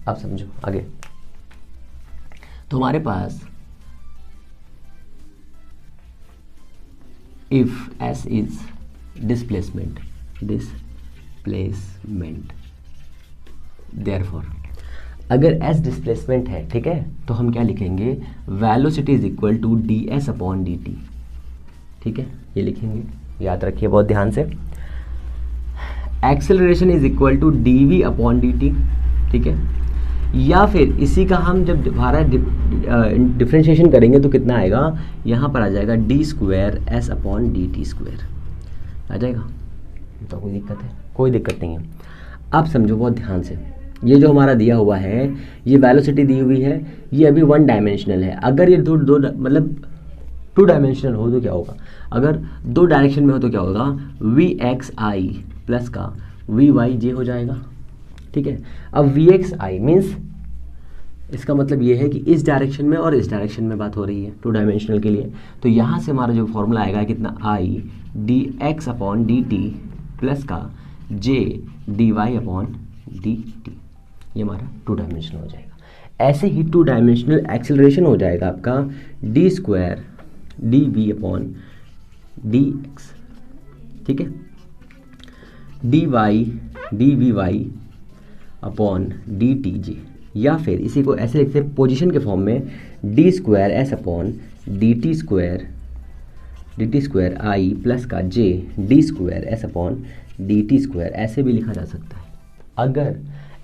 अब समझो आगे। तो हमारे पास if S is displacement therefore, अगर एस डिस्प्लेसमेंट है, ठीक है, तो हम क्या लिखेंगे, velocity is equal to D S upon D T. ठीक है, ये लिखेंगे, याद रखिए बहुत ध्यान से। Acceleration is equal to D we upon D T. ठीक है, या फिर इसी का हम जब हमारा डिफ्रेंशिएशन करेंगे तो कितना आएगा, यहाँ पर आ जाएगा D square S upon D T square आ जाएगा। तो कोई दिक्कत है, कोई दिक्कत नहीं है। आप समझो बहुत ध्यान से, ये जो हमारा दिया हुआ है, ये वेलोसिटी दी हुई है, ये अभी वन डायमेंशनल है। अगर ये दो मतलब टू डायमेंशनल हो तो क्या होगा, अगर दो डायरेक्शन में हो तो क्या होगा, वी एक्स आई प्लस का वी वाई जे हो जाएगा। ठीक है, अब वी एक्स आई मीन्स इसका मतलब ये है कि इस डायरेक्शन में और इस डायरेक्शन में बात हो रही है टू डायमेंशनल के लिए। तो यहाँ से हमारा जो फॉर्मूला आएगा कितना, I D X upon D T plus का J D Y upon D T, ये हमारा टू डायमेंशनल हो जाएगा। ऐसे ही टू डायमेंशनल एक्सेलरेशन हो जाएगा आपका D square D we upon D X. ठीक है, D Y D V Y upon D T J, या फिर इसी को ऐसे लिखते हैं पोजीशन के फॉर्म में, D square S upon D T square I plus का J D square S upon D T square, ऐसे भी लिखा जा सकता है। अगर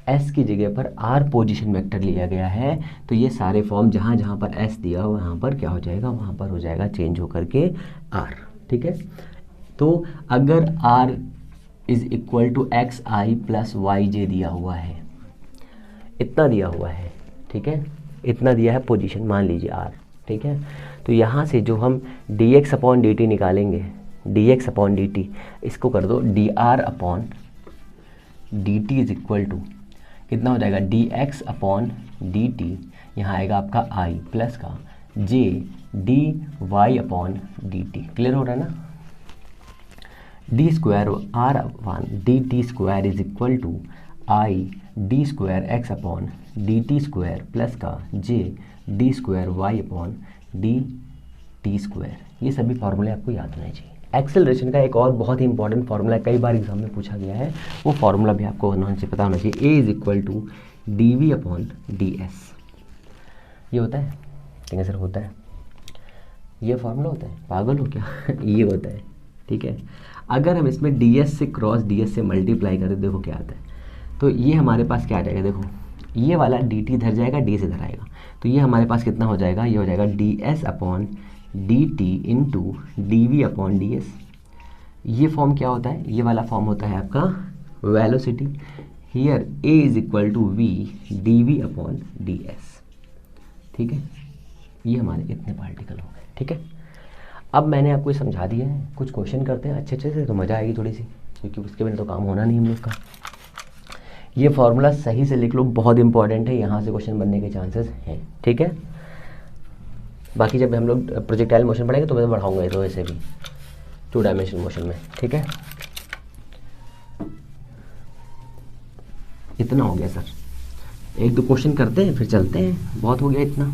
एस की जगह पर आर पोजीशन वेक्टर लिया गया है तो ये सारे फॉर्म जहाँ जहाँ पर एस दिया हो वहाँ पर क्या हो जाएगा, वहाँ पर हो जाएगा चेंज होकर के आर। ठीक है, तो अगर R is equal to X I plus Y J दिया हुआ है, इतना दिया हुआ है, ठीक है, इतना दिया है पोजीशन, मान लीजिए आर। ठीक है, तो यहाँ से जो हम D X upon D T निकालेंगे, D X upon D T, इसको कर दो D R upon D T is equal to कितना हो जाएगा, D X upon D T, यहाँ आएगा आपका आई प्लस का J D Y upon D T. Clear हो रहा है ना, D square R upon D T square is equal to I D square X upon D T square plus का J D square Y upon D T square. ये सभी फार्मूले आपको याद होने चाहिए। एक्सेलरेशन का एक और बहुत ही इंपॉर्टेंट फार्मूला कई बार एग्जाम में पूछा गया है, वो फार्मूला भी आपको पता होना चाहिए। A is equal to D we upon D S. ये होता है, कहेंगे सर होता है, ये फार्मूला होता है, पागल हो क्या ये होता है। ठीक है, अगर हम इसमें डी एस से क्रॉस डी एस से मल्टीप्लाई करें, देखो क्या आता है, तो ये हमारे पास क्या आ जाएगा, देखो ये वाला डी टी इधर जाएगा, डी से इधर आएगा, तो ये हमारे पास कितना हो जाएगा, ये हो जाएगा d S upon D t into d we upon D S. ये फॉर्म क्या होता है, ये वाला फॉर्म होता है आपका velocity. Here a is equal to v d we upon D s. ठीक है, ये हमारे इतने पार्टिकल हो गए। ठीक है, अब मैंने आपको ये समझा दिया है, कुछ क्वेश्चन करते हैं अच्छे से तो मज़ा आएगी थोड़ी सी, क्योंकि उसके बिना तो काम होना नहीं हम लोग का। ये फॉर्मूला सही से लिख लो, बहुत इंपॉर्टेंट है, यहाँ से क्वेश्चन बनने के चांसेस हैं। ठीक है, बाकी जब हम लोग प्रोजेक्टाइल मोशन पढ़ेंगे तो मैं बढ़ाऊंगा तो ऐसे भी 2 डायमेंशन मोशन में। ठीक है, इतना हो गया सर, 1-2 क्वेश्चन करते हैं फिर चलते हैं, बहुत हो गया इतना।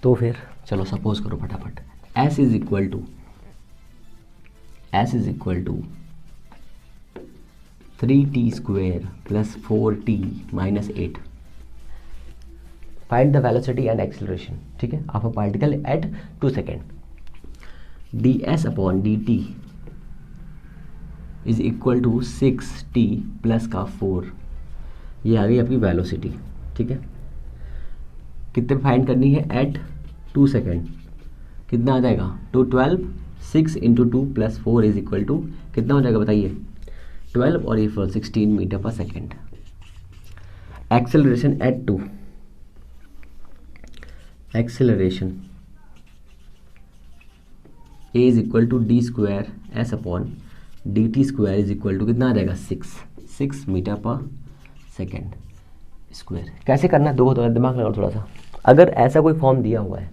तो फिर चलो सपोज करो फटाफट, S is equal to 3t square plus 4t minus 8। Find the velocity and acceleration, ठीक है, of a particle at 2 second. ds upon dt is equal to 6t plus का 4। ये आ गई आपकी वेलोसिटी। ठीक है, कितने फाइंड करनी है, एट 2 सेकेंड। कितना आ जाएगा, 212, 6 into 2 plus 4 is equal to कितना हो जाएगा बताइए, 12 और ये 4 16 मीटर पर second. Acceleration at 2, acceleration a is equal to d square S upon D T square is equal to कितना आ जाएगा, 6 मीटर पर सेकेंड स्क्वायर। कैसे करना है दो दिमाग लगाओ थोड़ा सा। अगर ऐसा कोई फॉर्म दिया हुआ है,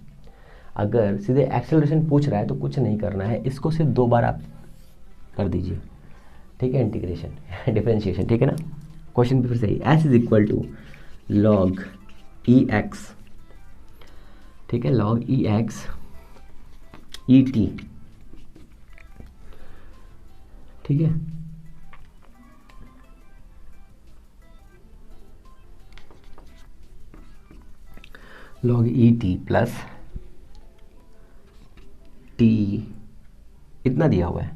अगर सीधे एक्सेलरेशन पूछ रहा है तो कुछ नहीं करना है, इसको सिर्फ 2 बार आप कर दीजिए। ठीक है, इंटीग्रेशन डिफरेंशिएशन। ठीक है ना, क्वेश्चन भी फिर सही, s is equal to log e x. ठीक है, log e x e t. ठीक है, log e t plus t इतना दिया हुआ है।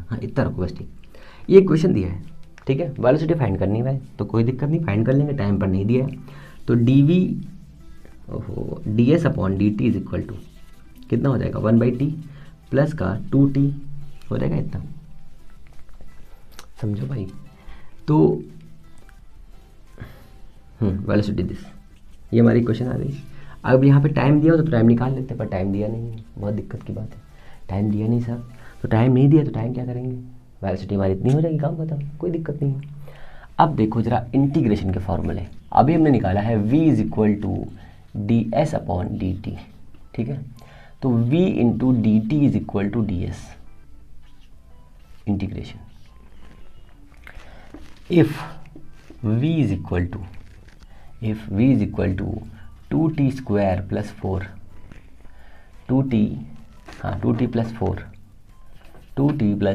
हाँ, इतना रखो बस। ठीक, ये क्वेश्चन दिया है। ठीक है, वेलोसिटी फाइंड करनी है तो कोई दिक्कत नहीं, फाइंड कर लेंगे, टाइम पर नहीं दिया है तो d v d S upon D T is equal to कितना हो जाएगा, 1/t प्लस का 2t हो जाएगा इतना। समझो भाई, तो वेलोसिटी दिस, ये हमारी क्वेश्चन आ गई। अब यहाँ पे टाइम दिया हो तो टाइम निकाल लेते, पर टाइम दिया नहीं है, बहुत दिक्कत की बात है। टाइम दिया नहीं सर, तो टाइम नहीं दिया तो टाइम क्या करेंगे, वेलोसिटी हमारी इतनी हो जाएगी, काम खत्म, कोई दिक्कत नहीं है। अब देखो जरा इंटीग्रेशन के फॉर्मूले, अभी हमने निकाला है v is equal to D S upon D T. ठीक है, तो v into D T is equal to D S integration. If v is equal to 2t square plus 4, 2t plus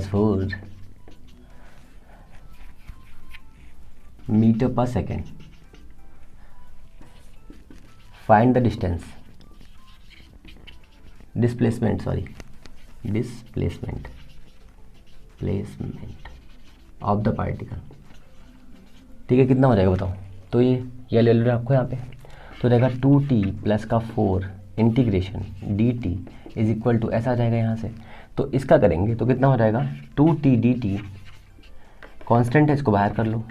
4 metre पर second. Find the distance, displacement of the particle. ठीक है, कितना हो जाएगा बताओ, तो ये ले लो आपको यहाँ पे, तो रहेगा 2t प्लस का 4 integration dt is equal to ऐसा आ जाएगा यहाँ से। तो इसका करेंगे तो कितना हो जाएगा, 2t dt कांस्टेंट है, इसको बाहर कर लो,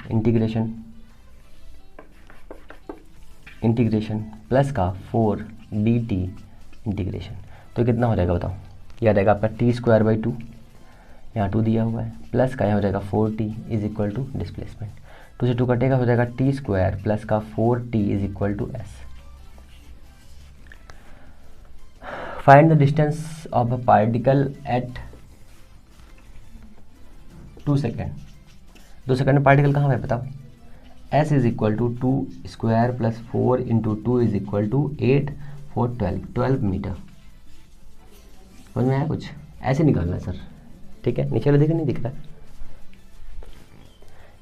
इंटीग्रेशन प्लस का 4 dt इंटीग्रेशन, तो कितना हो जाएगा बताओ, यह आ जाएगा आपका t स्क्वायर बाई 2, यहाँ 2 दिया हुआ है, प्लस का यहाँ हो जाएगा 4t is equal to displacement, 2 से 2 कटेगा, हो जाएगा t स्क्वायर प्लस का 4t is equal to s। Find the distance of a particle at 2 सेकेंड। 2 सेकेंड में पार्टिकल कहाँ है बताओ, s is equal to 2 square plus 4 into 2 is equal to 8 4 12 metre. समझ में आया कुछ, ऐसे निकालना है सर। ठीक है, नीचे वाला देखिए, नहीं दिख रहा,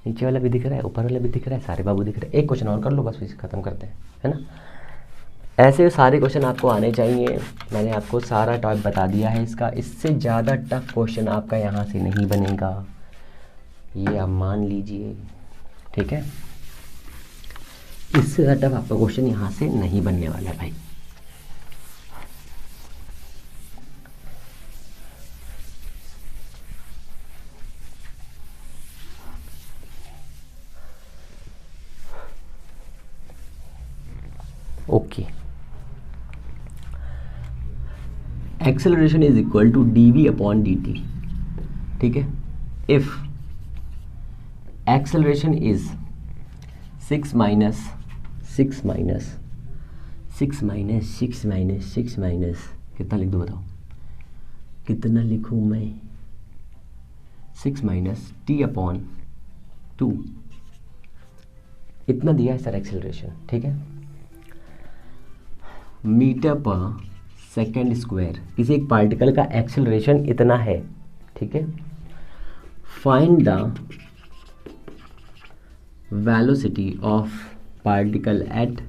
नीचे वाला भी दिख रहा है, ऊपर वाला भी दिख रहा है, सारे बाबू दिख रहे हैं। एक क्वेश्चन और कर लो बस, फिर ख़त्म करते हैं, है ना। ऐसे सारे क्वेश्चन आपको आने चाहिए। मैंने आपको सारा टॉपिक बता दिया है इसका, इससे ज़्यादा टफ क्वेश्चन आपका यहाँ से नहीं बनेगा, ये आप मान लीजिए, ठीक है। इससे ज़्यादा टफ आपका क्वेश्चन यहाँ से नहीं बनने वाला भाई। Okay, acceleration is equal to dv upon dt, ठीक है। If acceleration is 6 minus 6 minus 6 minus 6 minus 6 minus कितना लिख दूँ बताओ, कितना लिखूँ मैं, 6 माइनस t अपॉन 2, इतना दिया है सर एक्सेलरेशन, ठीक है। मीटर पर सेकेंड स्क्वायर, किसी एक पार्टिकल का एक्सेलरेशन इतना है, ठीक है। Find the velocity of particle at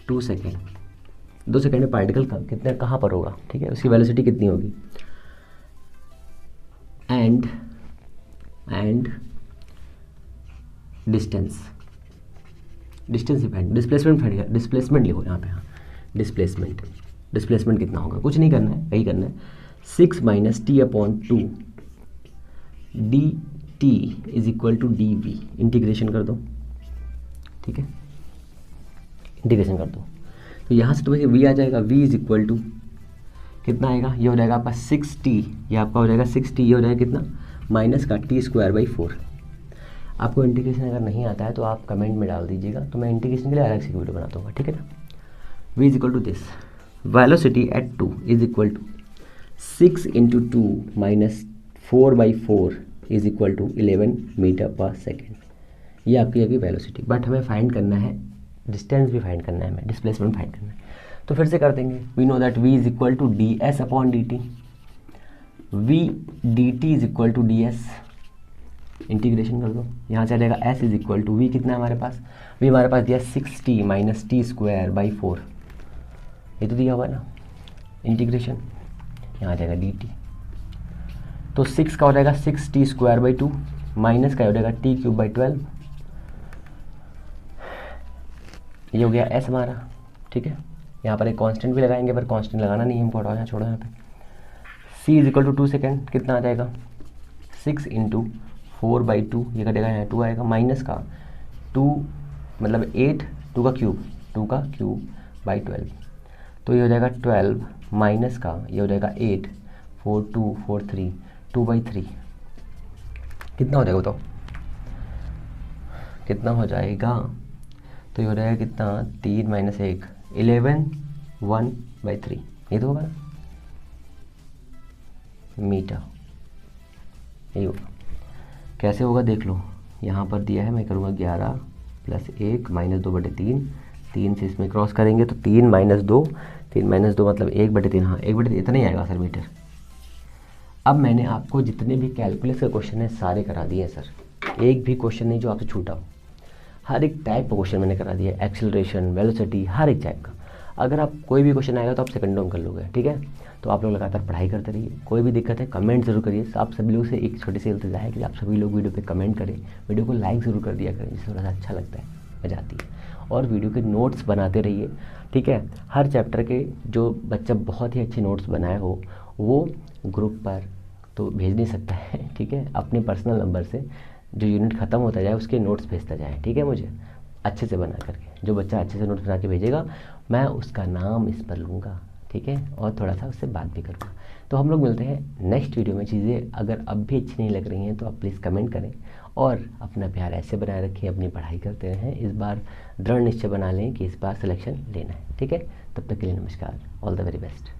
2 सेकेंड, 2 सेकेंड में पार्टिकल कितने कहाँ पर होगा, ठीक है, उसकी वेलोसिटी कितनी होगी। And distance, distance depend, displacement लिखो यहाँ पे, हाँ डिस्प्लेसमेंट कितना होगा, कुछ नहीं करना है, यही करना है, 6 minus t upon 2 d T is equal to D v, integration कर दो, ठीक है, इंटीग्रेशन कर दो, तो यहाँ से तुम्हें वी आ जाएगा, वी इज इक्वल टू कितना आएगा, ये हो जाएगा आपका 6t, ये आपका हो जाएगा 6t, ये हो जाएगा कितना, माइनस का टी स्क्वायर बाई 4। आपको इंटीग्रेशन अगर नहीं आता है तो आप कमेंट में डाल दीजिएगा, तो मैं इंटीग्रेशन के लिए अलग से वीडियो बना दूँगा, ठीक है ना। v is equal to this, velocity at 2 is equal to 6 into 2 minus 4 by 4 is equal to 11 metre पर सेकेंड, ये आपकी अभी वेलोसिटी। बट हमें फाइंड करना है डिस्टेंस भी फाइंड करना है, हमें डिस्प्लेसमेंट फाइंड करना है, तो फिर से कर देंगे। We know that v is equal to D S upon D t, v d T is equal to D S, integration कर दो, यहाँ से आ जाएगा s is equal to v, कितना है हमारे पास, v हमारे पास दिया 6t minus T square by 4, ये तो दिया हुआ है ना, इंटीग्रेशन यहाँ आ जाएगा dt, तो 6 का हो जाएगा 6t स्क्वायर बाई 2 माइनस का हो जाएगा t क्यूब बाई 12, ये हो गया s हमारा, ठीक है। यहाँ पर एक कांस्टेंट भी लगाएंगे, पर कांस्टेंट लगाना नहीं हमको, हटाओ यहाँ, छोड़ो यहाँ पे। c is equal to 2 second, कितना आ जाएगा 6 इंटू 4 बाई 2, ये कटेगा यहाँ 2 आएगा, माइनस का 2 मतलब 8, 2 का क्यूब बाई 12, तो ये हो जाएगा 12 माइनस का ये हो जाएगा 8, 4 2 4 3 2 बाई 3, कितना हो जाएगा बताओ, कितना हो जाएगा, तो ये हो जाएगा कितना 3 माइनस 1 11 1 बाई 3, ये तो होगा ना मीटर, यही होगा। कैसे होगा देख लो, यहाँ पर दिया है, मैं करूँगा 11 प्लस 1 माइनस 2/3, 3 से इसमें क्रॉस करेंगे तो 3 माइनस 2 मतलब 1/3, हाँ 1/3 इतना ही आएगा सर मीटर। अब मैंने आपको जितने भी कैलकुलस के क्वेश्चन हैं सारे करा दिए हैं सर, एक भी क्वेश्चन नहीं जो आपसे छूटा हो, हर एक टाइप का क्वेश्चन मैंने करा दिया है, एक्सेलरेशन, वेलोसिटी, हर एक टाइप का। अगर आप कोई भी क्वेश्चन आएगा तो आप सेकंड डाउन कर लोगे, ठीक है। तो आप लोग लगातार पढ़ाई करते रहिए, कोई भी दिक्कत है कमेंट जरूर करिए। आप सभी लोग से एक छोटी सी इल्तिजा है कि आप सभी लोग वीडियो पे कमेंट करें, वीडियो को लाइक ज़रूर कर दिया करें, जिससे थोड़ा सा अच्छा लगता है, मज़ा आती है। और वीडियो के नोट्स बनाते रहिए, ठीक है। हर चैप्टर के जो बच्चा बहुत ही अच्छे नोट्स बनाए हो वो ग्रुप पर तो भेज नहीं सकता है, ठीक है, अपने पर्सनल नंबर से जो यूनिट ख़त्म होता जाए उसके नोट्स भेजता जाए, ठीक है। मुझे अच्छे से बना करके, जो बच्चा अच्छे से नोट्स बना के भेजेगा मैं उसका नाम इस पर लूँगा, ठीक है, और थोड़ा सा उससे बात भी करूँगा। तो हम लोग मिलते हैं नेक्स्ट वीडियो में। चीज़ें अगर अब भी अच्छी नहीं लग रही हैं तो आप प्लीज़ कमेंट करें और अपना प्यार ऐसे बनाए रखिए, अपनी पढ़ाई करते रहें। इस बार दृढ़ निश्चय बना लें कि इस बार सिलेक्शन लेना है, ठीक है। तब तक के लिए नमस्कार, ऑल द वेरी बेस्ट।